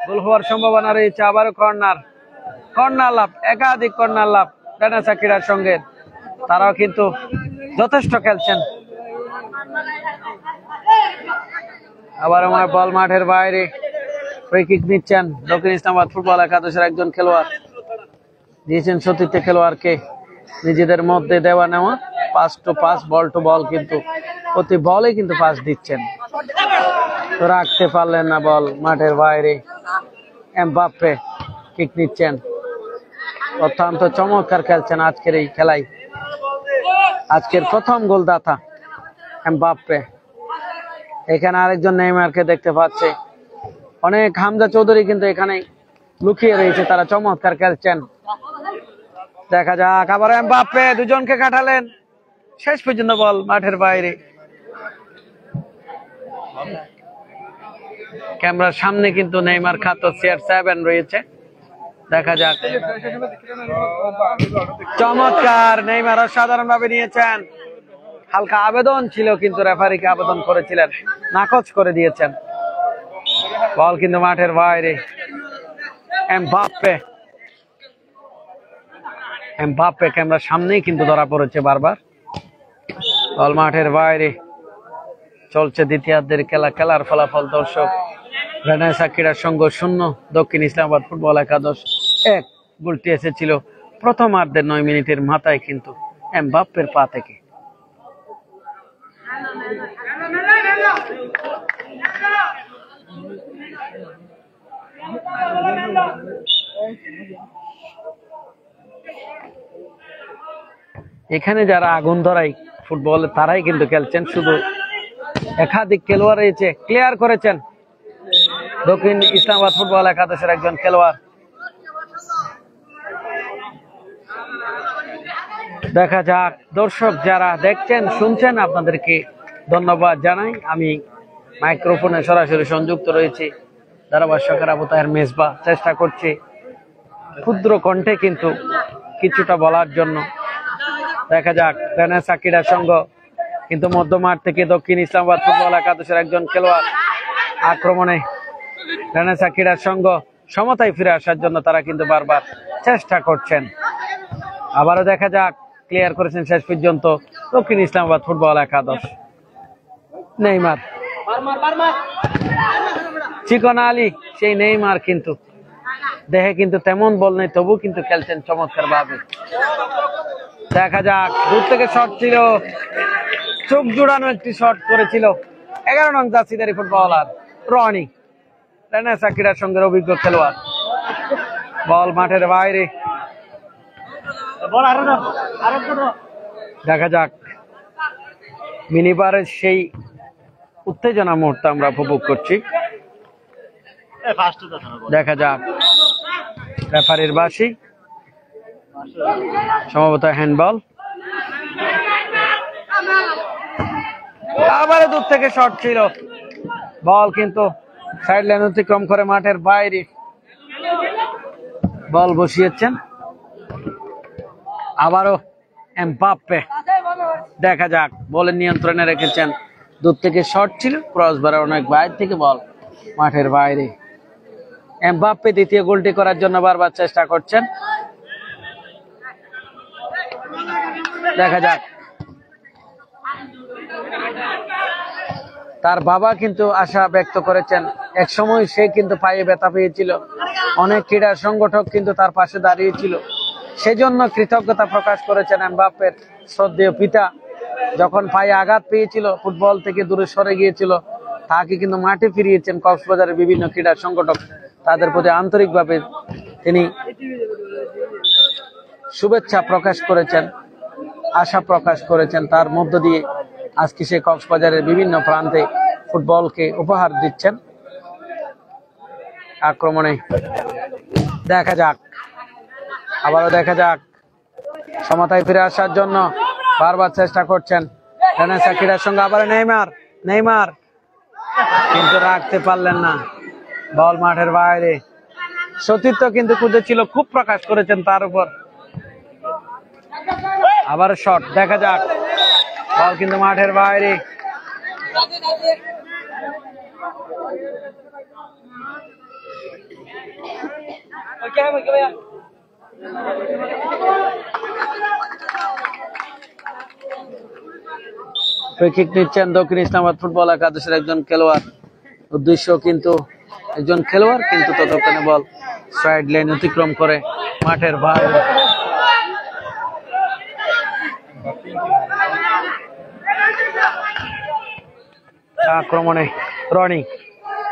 Speaker 1: গোল হওয়ার সম্ভাবনা রয়েছে। আবারও কর্নার লাভ, একাধিক কর্নার লাভ রেনেসা ক্রীড়ার সঙ্গে। তারাও কিন্তু যথেষ্ট খেলছেন। আবার আমার বল মাঠের বাইরে। ফ্রি কিক নিচ্ছেন দক্ষিণ ইসলামাবাদ ফুটবল একাদশের একজন খেলোয়াড়, দিয়েছেন সতীর্থ খেলোয়াড়কে। নিজেদের মধ্যে দেওয়া নেওয়া, pass to pass, ball two বল, কিন্তু প্রতি বলে কিন্তু পাস দিচ্ছেন, তো রাখতে পারলেন না বল মাঠের বাইরে। এমবাপ্পে কিক নিচ্ছেন, অত্যন্ত চমৎকার খেলছেন আজকের এই খেলায়। আজকের প্রথম গোলদাতা এমবাপ্পে। এখানে আরেকজন নেইমারকে দেখতে পাচ্ছে, অনেক হামজা চৌধুরী কিন্তু এখানে লুকিয়ে রয়েছে, তারা চমৎকার খেলছেন। দেখা যাক, আবার এমবাপ্পে দুজনকে কাটালেন, শেষ পর্যন্ত বল মাঠের বাইরে। ক্যামেরার সামনে কিন্তু নেইমার খ্যাত CR7 রয়েছে, দেখা যাক। চমৎকার, নেইমার অসাধারণ ভাবে নিয়েছেন। হালকা আবেদন ছিল কিন্তু রেফারিকে আবেদন করেছিলেন, নাকচ করে দিয়েছেন। বল কিন্তু মাঠের বাইরে। এমবাপ্পে ক্যামেরার সামনেই কিন্তু ধরা পড়েছে বারবার। বল মাঠের বাইরে। চলছে দ্বিতীয়ার্ধের খেলা। খেলার ফলাফল দর্শক, রেনেসা ক্রীড়া সংঘ 0, দক্ষিণ ইসলামাবাদ ফুটবল একাদশ 1। গোলটি এসেছিল প্রথমার্ধের 9 মিনিটের মাথায় কিন্তু এমবাপ্পের পা থেকে। এখানে যারা আগুন ধরাই ফুটবল তারাই কিন্তু খেলছেন, শুধু একাধিক খেলোয়াড় রয়েছে। ক্লিয়ার করেছেন দক্ষিণ ইসলামাবাদ ফুটবল একাদশের একজন খেলোয়াড়। দেখা যাক। দর্শক যারা দেখছেন শুনছেন আপনাদেরকে ধন্যবাদ জানাই। আমি মাইক্রোফোনে সরাসরি সংযুক্ত রয়েছি। ধারাভাষ্যকার আবু তাহের মেজবা চেষ্টা করছি ক্ষুদ্র কণ্ঠে কিন্তু কিছুটা বলার জন্য। দেখা যাক। রেনেসা ক্রীড়া সংঘ কিন্তু মধ্যমাঠ থেকে দক্ষিণ ইসলামাবাদ ফুটবল একাদশের একজন খেলোয়াড় আক্রমণে। রেনেসা ক্রীড়া সংঘ সমতায় ফিরে আসার জন্য তারা কিন্তু বারবার চেষ্টা করছেন। আবারও দেখা যাক। ক্লিয়ার করেছেন শেষ পর্যন্ত দক্ষিণ ইসলামাবাদ ফুটবল একাদশ। নেইমার, চিকন আলী, সেই নেইমার কিন্তু দেহে কিন্তু তেমন বল নেই, তবু কিন্তু খেলছেন চমৎকার ভাবে। দেখা যাক। দূর থেকে শট ছিল, চোখ জুড়ানো একটি শট করেছিল 11 নং জার্সিধারী ফুটবলার রনি, রেনেসা ক্রীড়া সংঘের অভিজ্ঞ খেলোয়াড়। বল মাঠের বাইরে। দেখা যাক। মিনিবারের সেই উত্তেজনা মুহূর্ত আমরা উপভোগ করছি। দেখা যাক। রেফারির বাঁশি, সম্ভবত হ্যান্ডবল। আবার দূর থেকে শট ছিল, বল কিন্তু সাইড লাইন অতিক্রম করে মাঠের বাইরে বল বসিয়েছেন। আবারও এমবাপ্পে। দেখা যাক। বলের নিয়ন্ত্রণে রেখেছেন। দূর থেকে শট ছিল, ক্রসবারের অনেক বাইরে থেকে বল মাঠের বাইরে। এমবাপ্পে দ্বিতীয় গোলটি করার জন্য বারবার চেষ্টা করছেন। দেখা যাক। তার বাবা কিন্তু আশা ব্যক্ত করেছেন, এক সময় সে কিন্তু পায়ে ব্যথা পেয়েছিল, অনেক ক্রীড়া সংগঠক কিন্তু তার পাশে দাঁড়িয়েছিল, সেজন্য কৃতজ্ঞতা প্রকাশ করেছেন এমবাপ্পের শ্রদ্ধেয় পিতা। যখন পায়ে আঘাত পেয়েছিল, ফুটবল থেকে দূরে সরে গিয়েছিল, তাকে কিন্তু মাঠে ফিরিয়েছেন কক্সবাজারের বিভিন্ন ক্রীড়া সংগঠক। তাদের প্রতি আন্তরিকভাবে তিনি শুভেচ্ছা প্রকাশ করেছেন, আশা প্রকাশ করেছেন। তার মধ্য দিয়ে আজকে সে কক্সবাজারের বিভিন্ন প্রান্তে ফুটবলকে উপহার দিচ্ছেন। আক্রমণে দেখা যাক। আবারও দেখা যাক। সমতায় ফিরে আসার জন্য বারবার চেষ্টা করছেন রেনেসা ক্রীড়া সংঘ। আবার নেইমার কিন্তু রাখতে পারলেন না, বল মাঠের বাইরে। সতীর্থ কিন্তু খুঁজেছিল, খুব প্রকাশ করেছেন তার উপর। আবার শট। দেখা যাক। বল কিন্তু মাঠের বাইরে। ফ্রি কিক নিচ্ছেন দক্ষিণ ইসলামাবাদ ফুটবল একাদশের একজন খেলোয়াড়। উদ্দেশ্য কিন্তু একজন খেলোয়াড়, কিন্তু ততক্ষণে বল সাইড লাইন অতিক্রম করে মাঠের বাইরে। আক্রমণে রনি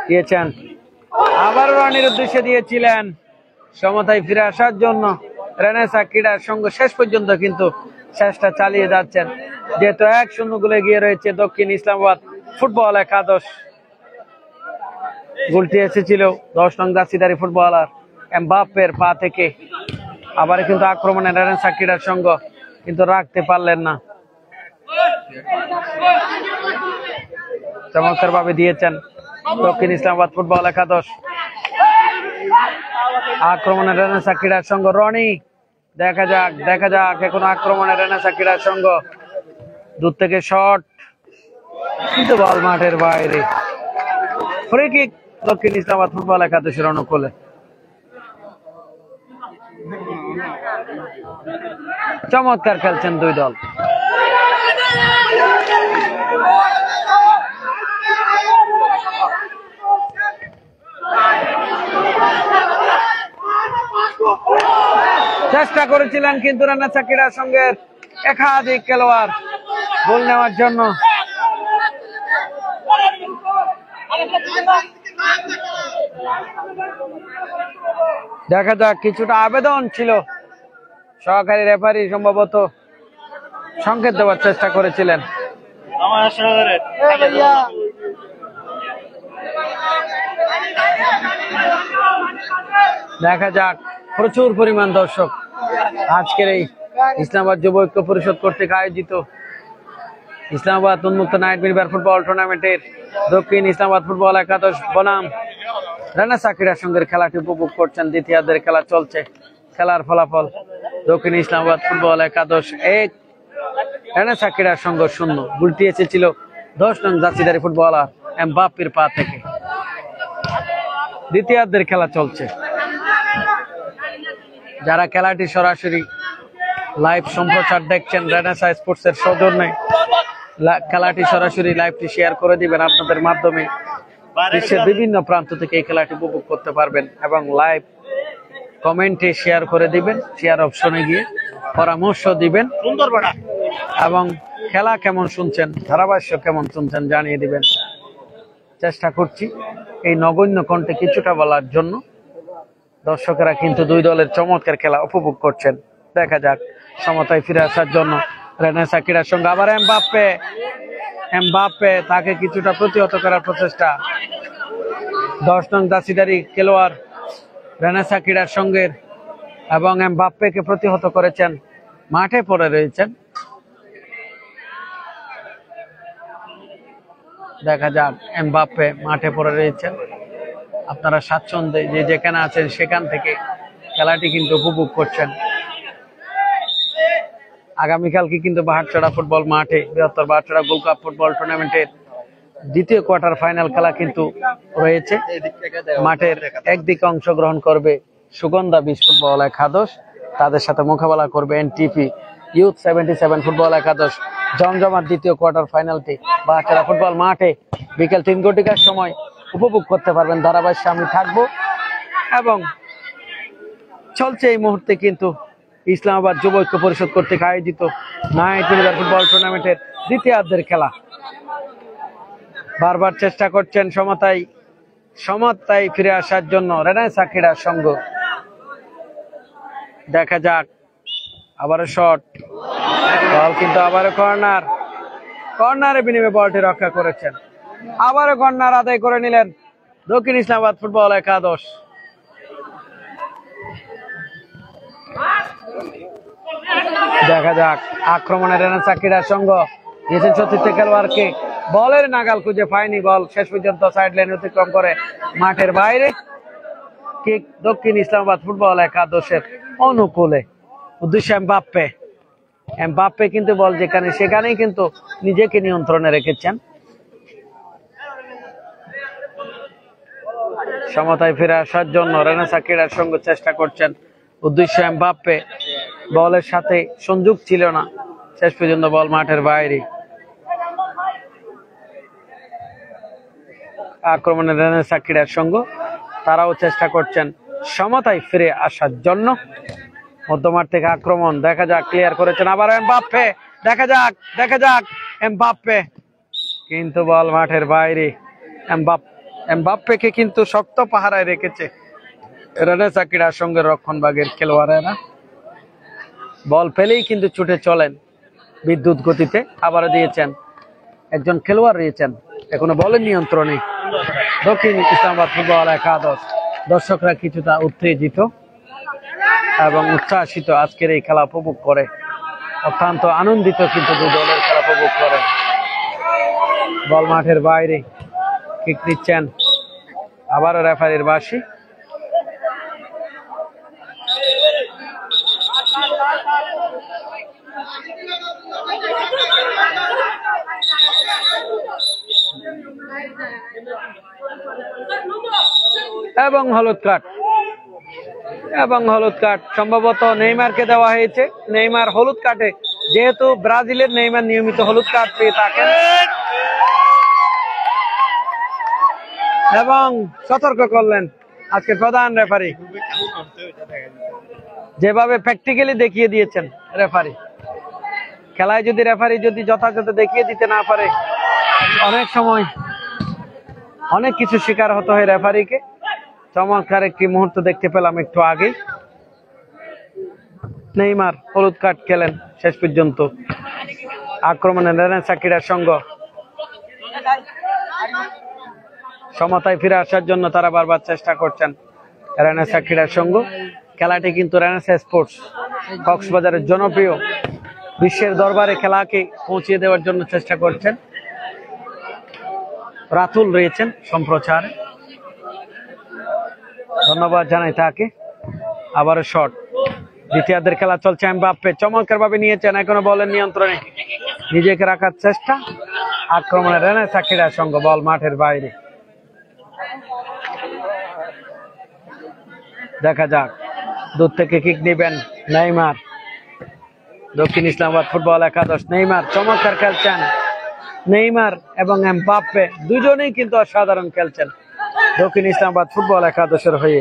Speaker 1: দিয়েছেন, আবার রনির উদ্দেশ্যে দিয়েছিলেন। সমতায় ফিরে আসার জন্য রেনেসা ক্রীড়া সংঘ শেষ পর্যন্ত কিন্তু চেষ্টা চালিয়ে যাচ্ছেন, যেহেতু 1-0 গোলে এগিয়ে রয়েছে দক্ষিণ ইসলামাবাদ ফুটবল একাদশ। গোলটি এসেছিল 10 নং জার্সিধারী ফুটবলার এমবাপ্পের পা থেকে। আবার কিন্তু আক্রমণে রেনেসা ক্রীড়া সংঘ কিন্তু রাখতে পারলেন না। চমৎকার ভাবে দিয়েছেন দক্ষিণ ইসলামাবাদ ফুটবল একাদশ। আক্রমণে রেনেসা ক্রীড়া সংঘ রনি, দেখা যাক এখন আক্রমণে রেনেসা ক্রীড়া সংঘ, দূর থেকে শট কিন্তু বল মাঠের বাইরে। ফ্রি কিক দক্ষিণ ইসলামাবাদ ফুটবল একাদশের অনুকূলে। চমৎকার খেলছেন দুই দল। চেষ্টা করেছিলেন কিন্তু রেনেসা ক্রীড়া সংঘের একাধিক খেলোয়াড় গোল নেওয়ার জন্য। দেখা যাক, কিছুটা আবেদন ছিল, সহকারী রেফারি সম্ভবত সংকেত দেওয়ার চেষ্টা করেছিলেন। দেখা যাক, প্রচুর পরিমাণ দর্শক আজকের এই ইসলামাবাদ যুব ঐক্য পরিষদ কর্তৃক আয়োজিত ইসলামাবাদ উন্মুক্ত নাইট মিনিবার ফুটবল টুর্নামেন্টের দক্ষিণ ইসলামাবাদ ফুটবল একাদশ বনাম রেনেসা ক্রীড়া সংঘের খেলাটি উপভোগ করছেন। দ্বিতীয়ার্ধের খেলা চলছে। খেলার ফলাফল দক্ষিণ ইসলামাবাদ ফুটবল একাদশ 1, রেনেসা ক্রীড়া সংঘ 0। গোলটি এসেছিল 10 নং জার্সিধারী ফুটবলার এমবাপ্পের পা থেকে। দ্বিতীয়ার্ধের খেলা চলছে। যারা খেলাটি সরাসরি লাইভ সম্প্রচার দেখছেন রেনেসা স্পোর্টস এর সৌজন্যে, খেলাটি সরাসরি লাইভটি শেয়ার করে দিবেন আপনাদের মাধ্যমে। বিশ্বের বিভিন্ন প্রান্ত থেকে এই খেলাটি উপভোগ করতে পারবেন এবং লাইভ কমেন্টে শেয়ার করে দিবেন। শেয়ার অপশনে গিয়ে পরামর্শ দিবেন এবং খেলা কেমন শুনছেন, ধারাভাষ্য কেমন শুনছেন জানিয়ে দিবেন। চেষ্টা করছি এই নগণ্য কণ্ঠে কিছুটা বলার জন্য। দর্শকেরা কিন্তু দুই দলের চমৎকার খেলা উপভোগ করছেন। দেখা যাক, সমতায় ফিরে আসার জন্য রেনেসা ক্রীড়া সংঘ। আবার এমবাপ্পে তাকে কিছুটা প্রতিহত করার প্রচেষ্টা। 10 নং জার্সিধারী খেলোয়াড় রেনেসা ক্রীড়া সংঘের এবং এমবাপ্পেকে প্রতিহত করেছেন, মাঠে পড়ে রয়েছেন। দেখা যাক, এমবাপ্পে মাঠে পড়ে রয়েছেন। আপনারা স্বাচ্ছন্দ্যে যে যেখানে আছেন সেখান থেকে খেলাটি কিন্তু উপভোগ করছেন। আগামীকালকে কিন্তু বাহারচড়া ফুটবল মাঠে বৃহত্তর বাহারচড়া গোল্ড কাপ ফুটবল টুর্নামেন্টের দ্বিতীয় কোয়ার্টার ফাইনাল খেলা কিন্তু রয়েছে। মাঠের একদিকে অংশগ্রহণ করবে সুগন্ধা 20 ফুটবল একাদশ, তাদের সাথে মোকাবেলা করবে এনটিপি ইউথ 77 ফুটবল একাদশ। জমজমাট দ্বিতীয় কোয়ার্টার ফাইনালটি বাহারচড়া ফুটবল মাঠে বিকেল 3 ঘটিকার সময় উপভোগ করতে পারবেন। ধারাবাহিক আমি থাকবো এবং চলছে এই মুহূর্তে কিন্তু ইসলামাবাদ যুব ঐক্য পরিষদ কর্তৃক আয়োজিত নাইট মিনিবার ফুটবল টুর্নামেন্টের দ্বিতীয়ার্ধের খেলা। বারবার চেষ্টা করছেন সমতায় ফিরে আসার জন্য রেনেসা ক্রীড়া সংঘ। দেখা যাক, আবারও শট, বল কিন্তু আবারও কর্নারের বিনিময়ে বলটি রক্ষা করেছেন। আবারও কর্নার আদায় করে নিলেন দক্ষিণ ইসলামাবাদ ফুটবল একাদশ। দেখা যাক, আক্রমণে রেনেসা ক্রীড়া সংঘ দিয়েছেন চতুর্থ খেলোয়াড়কে, বলের নাগাল খুঁজে পায়নি, বল শেষ পর্যন্ত সাইড লাইন অতিক্রম করে মাঠের বাইরে। কিক দক্ষিণ ইসলামাবাদ ফুটবল একাদশের অনুকূলে। উদ্দেশ্য এমবাপ্পে কিন্তু বল যেখানে সেখানেই কিন্তু নিজেকে নিয়ন্ত্রণে রেখেছেন। সমতায় ফিরে আসার জন্য রেনেসা ক্রীড়া সংঘ চেষ্টা করছেন। উদ্দেশ্য এমবাপ্পে, বলের সাথে সংযোগ ছিল না, শেষ পর্যন্ত বল মাঠের বাইরে। আক্রমণে রেনেসা ক্রীড়া সংঘ, তারাও চেষ্টা করছেন সমতায় ফিরে আসার জন্য। মধ্যমাঠ থেকে আক্রমণ, দেখা যাক, ক্লিয়ার করেছেন আবার এমবাপ্পে। দেখা যাক এমবাপ্পে, কিন্তু বল মাঠের বাইরে। এমবাপ্পেকে কিন্তু শক্ত পাহারায় রেখেছে রেনেসা ক্রীড়া সংঘের রক্ষণভাগের খেলোয়াড়েরা। বল পেলেই কিন্তু ছুটে চলেন বিদ্যুৎ গতিতে। আবারও দিয়েছেন, একজন খেলোয়াড় রয়েছেন এখনো বলের নিয়ন্ত্রণে দক্ষিণ ইসলামাবাদ ফুটবল একাদশ। দর্শকরা কিছুটা উত্তেজিত এবং উচ্ছ্বাসিত আজকের এই খেলা উপভোগ করে, অত্যন্ত আনন্দিত কিন্তু দুই দলের খেলা উপভোগ করে। বল মাঠের বাইরে, কিক নিচ্ছেন, আবারও রেফারির বাঁশি। এবং হলুদ কার্ড সম্ভবত নেইমারকে দেওয়া হয়েছে। নেইমার হলুদ কার্ডে, যেহেতু ব্রাজিলের নেইমার নিয়মিত হলুদ কার্ড পেয়ে থাকেন, এবং সতর্ক করলেন আজকে প্রধান রেফারি, যেভাবে প্র্যাকটিক্যালি দেখিয়ে দিয়েছেন রেফারি। খেলায় যদি রেফারি যদি যথাযথ দেখিয়ে দিতে না পারে, অনেক সময় অনেক কিছু শিকার হতে হয় রেফারিকে। চমৎকার একটি মুহূর্ত দেখতে পেলাম একটু আগেই। নেইমার হলুদ কার্ড খেলেন শেষ পর্যন্ত। আক্রমণে রেনেসা ক্রীড়া সংঘ সমতায় ফিরে আসার জন্য তারা বারবার চেষ্টা করছেন। রেনেসা ক্রীড়া সংঘ খেলাটি কিন্তু রেনেসা স্পোর্টস কক্সবাজারের জনপ্রিয়, বিশ্বের দরবারে খেলাকে পৌঁছিয়ে দেওয়ার জন্য চেষ্টা করছেন। রাতুল রয়েছেন সম্প্রচারে, ধন্যবাদ জানাই তাকে। আবারও শট, দ্বিতীয়ার্ধের খেলা চলছে। এমবাপ্পে চমৎকার ভাবে নিয়েছেন, এখনো বলের নিয়ন্ত্রণে নিজেকে রাখার চেষ্টা। আক্রমণে রেনেসা ক্রীড়া সংঘ, বল মাঠের বাইরে। দেখা যাক দূর থেকে কিক নেবেন নেইমার। দক্ষিণ ইসলামাবাদ ফুটবল একাদশ, নেইমার চমৎকার খেলছেন। নেইমার এবং এমবাপ্পে দুজনেই কিন্তু অসাধারণ খেলছেন দক্ষিণ ইসলামাবাদ ফুটবল একাদশের হয়ে।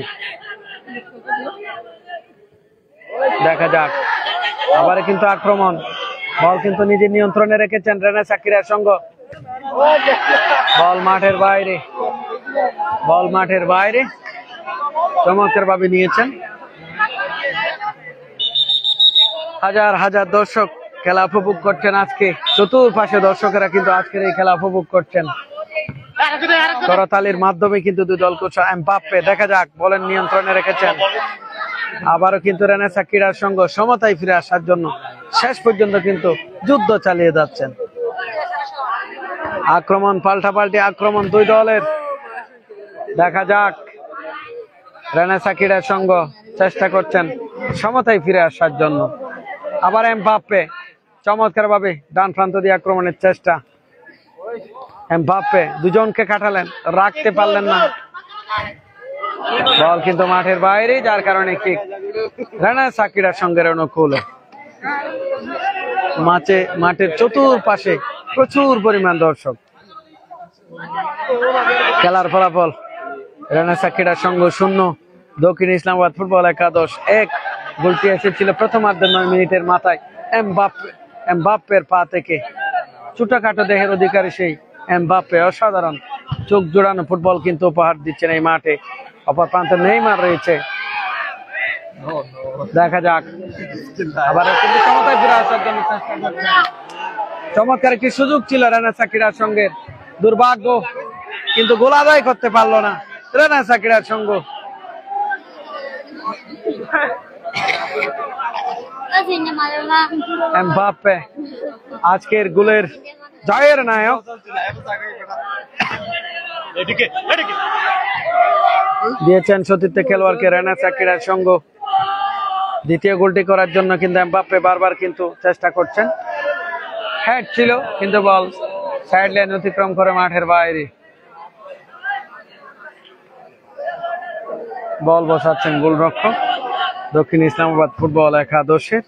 Speaker 1: দেখা যাক আবার কিন্তু আক্রমণ, বল কিন্তু নিজের নিয়ন্ত্রণে রেখেছেন রেনেসা ক্রীড়া সংঘ। বল মাঠের বাইরে, চমৎকার ভাবে নিয়েছেন। হাজার হাজার দর্শক খেলা উপভোগ করছেন আজকে। চতুর্পাশে দর্শকেরা কিন্তু আজকের এই খেলা উপভোগ করছেন করতালির মাধ্যমে। কিন্তু দুই দল কোচ এমবাপ্পে দেখা যাক বলের নিয়ন্ত্রণে রেখেছেন। আবারও কিন্তু রেনেসা ক্রীড়া সংঘ সমতায় ফিরে আসার জন্য শেষ পর্যন্ত কিন্তু যুদ্ধ চালিয়ে যাচ্ছেন। আক্রমণ, পাল্টাপাল্টি আক্রমণ দুই দলের। দেখা যাক রেনেসা ক্রীড়া সংঘ চেষ্টা করছেন সমতায় ফিরে আসার জন্য। আবার এমবাপ্পে চমৎকার ভাবে ডান প্রান্ত দিয়ে আক্রমণের চেষ্টা। এমবাপ্পে দুজনকে কাটালেন, রাখতে পারলেন না। বল কিন্তু মাঠের বাইরে, যার কারণে কিক রেনেসা ক্রীড়া সংঘের অনুকূল। মাঠের চতুর্পাশে প্রচুর পরিমাণ দর্শক। খেলার ফলাফল রেনেসা ক্রীড়া সংঘ 0, দক্ষিণ ইসলামাবাদ ফুটবল একাদশ 1। গোলটি এসেছিল প্রথমার্ধের 9 মিনিটের মাথায় এমবাপ্পের পা থেকে। ছোটখাটো দেহের অধিকারী সেই এমবাপ্পে অসাধারণ চোখ জোড়ানো ফুটবল কিন্তু উপহার দিচ্ছেন এই মাঠে। অপর প্রান্তে নেইমার রয়েছে। দেখা যাক আবার কিন্তু ক্ষমতায় ফিরে আসার জন্য চেষ্টা করছেন। চমৎকার একটি সুযোগ ছিল রেনেসা ক্রীড়া সংঘের, দুর্ভাগ্য কিন্তু গোল আদায় করতে পারলো না রেনেসা ক্রীড়া সংঘ। এমবাপ্পে আজকের গোলের জয়ের নায়ক। দিয়েছেন সতীর্থ খেলোয়াড়কে রেনেসা ক্রীড়া সংঘ। দ্বিতীয় গোলটি করার জন্য কিন্তু এমবাপ্পে বারবার কিন্তু চেষ্টা করছেন। হেড ছিল কিন্তু বল সাইড লাইন অতিক্রম করে মাঠের বাইরে। বল বসাচ্ছেন গোলরক্ষক দক্ষিণ ইসলামাবাদ ফুটবল একাদশের।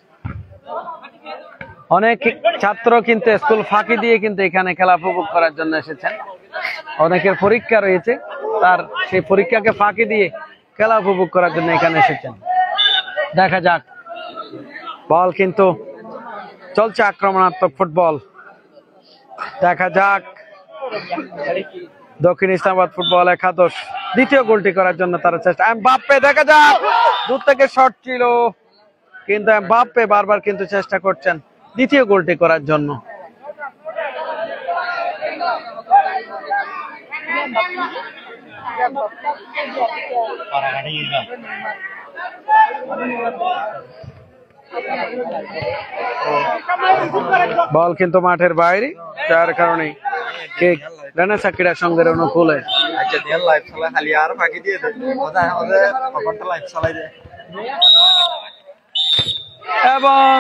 Speaker 1: অনেক ছাত্র কিন্তু স্কুল ফাঁকি দিয়ে কিন্তু এখানে খেলা উপভোগ করার জন্য এসেছেন। অনেকের পরীক্ষা রয়েছে, তার সেই পরীক্ষাকে ফাঁকি দিয়ে খেলা উপভোগ করার জন্য এখানে এসেছেন। দেখা যাক বল কিন্তু চলছে আক্রমণাত্মক ফুটবল। দেখা যাক দক্ষিণ ইসলামাবাদ ফুটবল একাদশ দ্বিতীয় গোলটি করার জন্য তারা চেষ্টা। এমবাপ্পে দেখা যাক দূর থেকে শট ছিল, কিন্তু এমবাপ্পে বারবার কিন্তু চেষ্টা করছেন দ্বিতীয় গোলটি করার জন্য। বল কিন্তু মাঠের বাইরে, যার কারণে কিক রেনেসা ক্রীড়া সংঘের অনুকূলে। এবং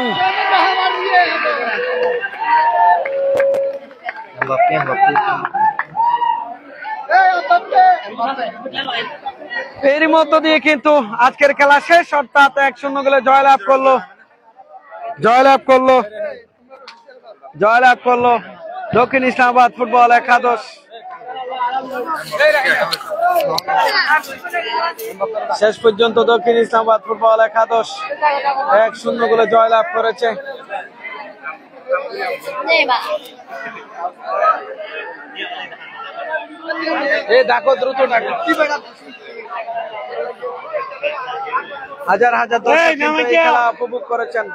Speaker 1: এরই মধ্য দিয়ে কিন্তু আজকের খেলা শেষ, অর্থাৎ 1-0 গোলে জয়লাভ করলো দক্ষিণ ইসলামাবাদ ফুটবল একাদশ। শেষ পর্যন্ত দক্ষিণ ইসলামাবাদ ফুটবল একাদশ 1-0 গোলে জয়লাভ করেছে। দেখো দ্রুত ডাকো, হাজার হাজার দর্শক কিন্তু এই খেলা উপভোগ করেছেন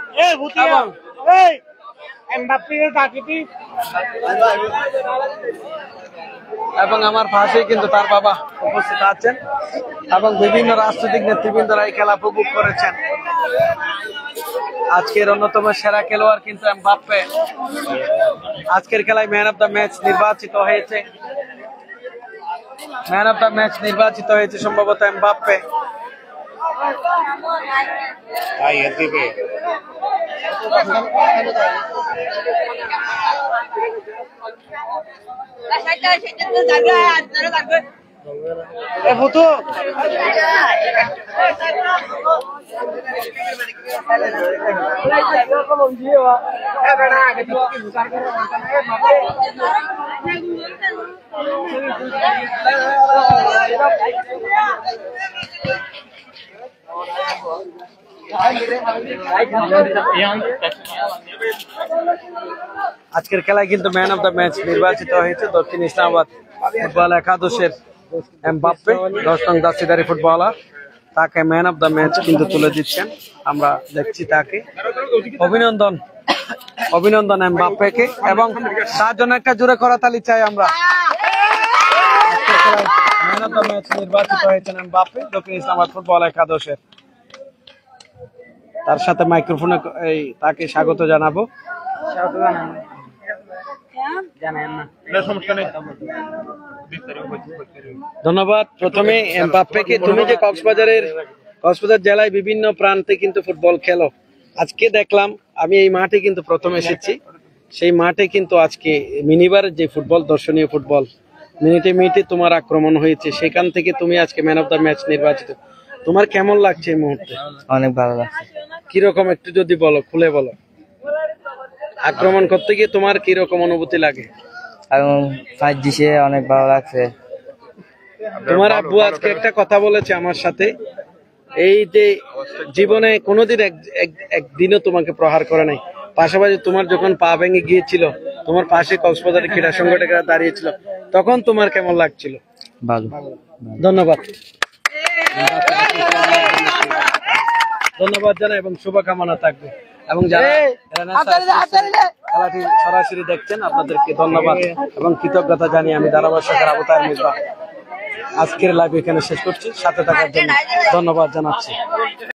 Speaker 1: এবং আমার পাশে কিন্তু তার বাবা উপস্থিত আছেন এবং বিভিন্ন রাজনৈতিক নেতৃবৃন্দরা এই খেলা উপভোগ করেছেন। আজকের অন্যতম সেরা খেলোয়াড় কিন্তু এমবাপ্পে আজকের খেলায় ম্যান অফ দ্য ম্যাচ নির্বাচিত হয়েছে সম্ভবত এমবাপ্পে। আজকের খেলায় কিন্তু ম্যান অফ দ্য ম্যাচ নির্বাচিত হয়েছে দক্ষিণ ইসলামাবাদ ফুটবল একাদশের এমবাপ্পে। 10 নং জার্সিধারী ফুটবলার, তাকে ম্যান অফ দ্য ম্যাচ কিন্তু তুলে দিচ্ছেন, আমরা দেখছি তাকে। অভিনন্দন এমবাপ্পেকে এবং তার জন্য একটা জোরে করতালি চাই আমরা। ম্যান অফ দ্য ম্যাচ নির্বাচিত হয়েছেন এমবাপ্পে দক্ষিণ ইসলামাবাদ ফুটবল একাদশের। তার সাথে মাইক্রোফোনে তাকে স্বাগত জানাবো। ধন্যবাদ। প্রথমে এমবাপ্পেকে, তুমি যে কক্সবাজার জেলায় বিভিন্ন প্রান্তে কিন্তু ফুটবল খেলো, আজকে দেখলাম আমি এই মাঠে কিন্তু প্রথম এসেছি, সেই মাঠে কিন্তু আজকে মিনিবারের যে ফুটবল, দর্শনীয় ফুটবল, মিনিটে তোমার আক্রমণ হয়েছে, সেখান থেকে তুমি আজকে ম্যান অফ দ্য ম্যাচ নির্বাচিত। তোমার কেমন লাগছে এই মুহূর্তে?
Speaker 4: অনেক ভালো লাগছে।
Speaker 1: কিরকম একটু যদি বলো, খুলে বলো। আক্রমণ করতে গিয়ে তোমার কিরকম অনুভূতি লাগে?
Speaker 4: এবং ফাইট দিছে, অনেক ভালো লাগছে।
Speaker 1: তোমার আব্বু আজকে একটা কথা বলেছে আমার সাথে, এই যে জীবনে কোনোদিন একদিনও তোমাকে প্রহার করে নাই, পাশাপাশি তোমার যখন পা ভেঙে গিয়েছিল, তোমার পাশে কক্সবাজারের ক্রীড়া সংগঠকেরা দাঁড়িয়েছিল, তখন তোমার কেমন লাগছিল?
Speaker 4: ভালো।
Speaker 1: ধন্যবাদ জানাই এবং শুভকামনা থাকবে। এবং যারা খেলাটি সরাসরি দেখছেন আপনাদেরকে ধন্যবাদ এবং কৃতজ্ঞতা জানিয়ে আমি ধারাভাষ্যকার আবু তাহের মিসবাহ আজকের লাইভ এখানে শেষ করছি। সাথে থাকার জন্য ধন্যবাদ জানাচ্ছি।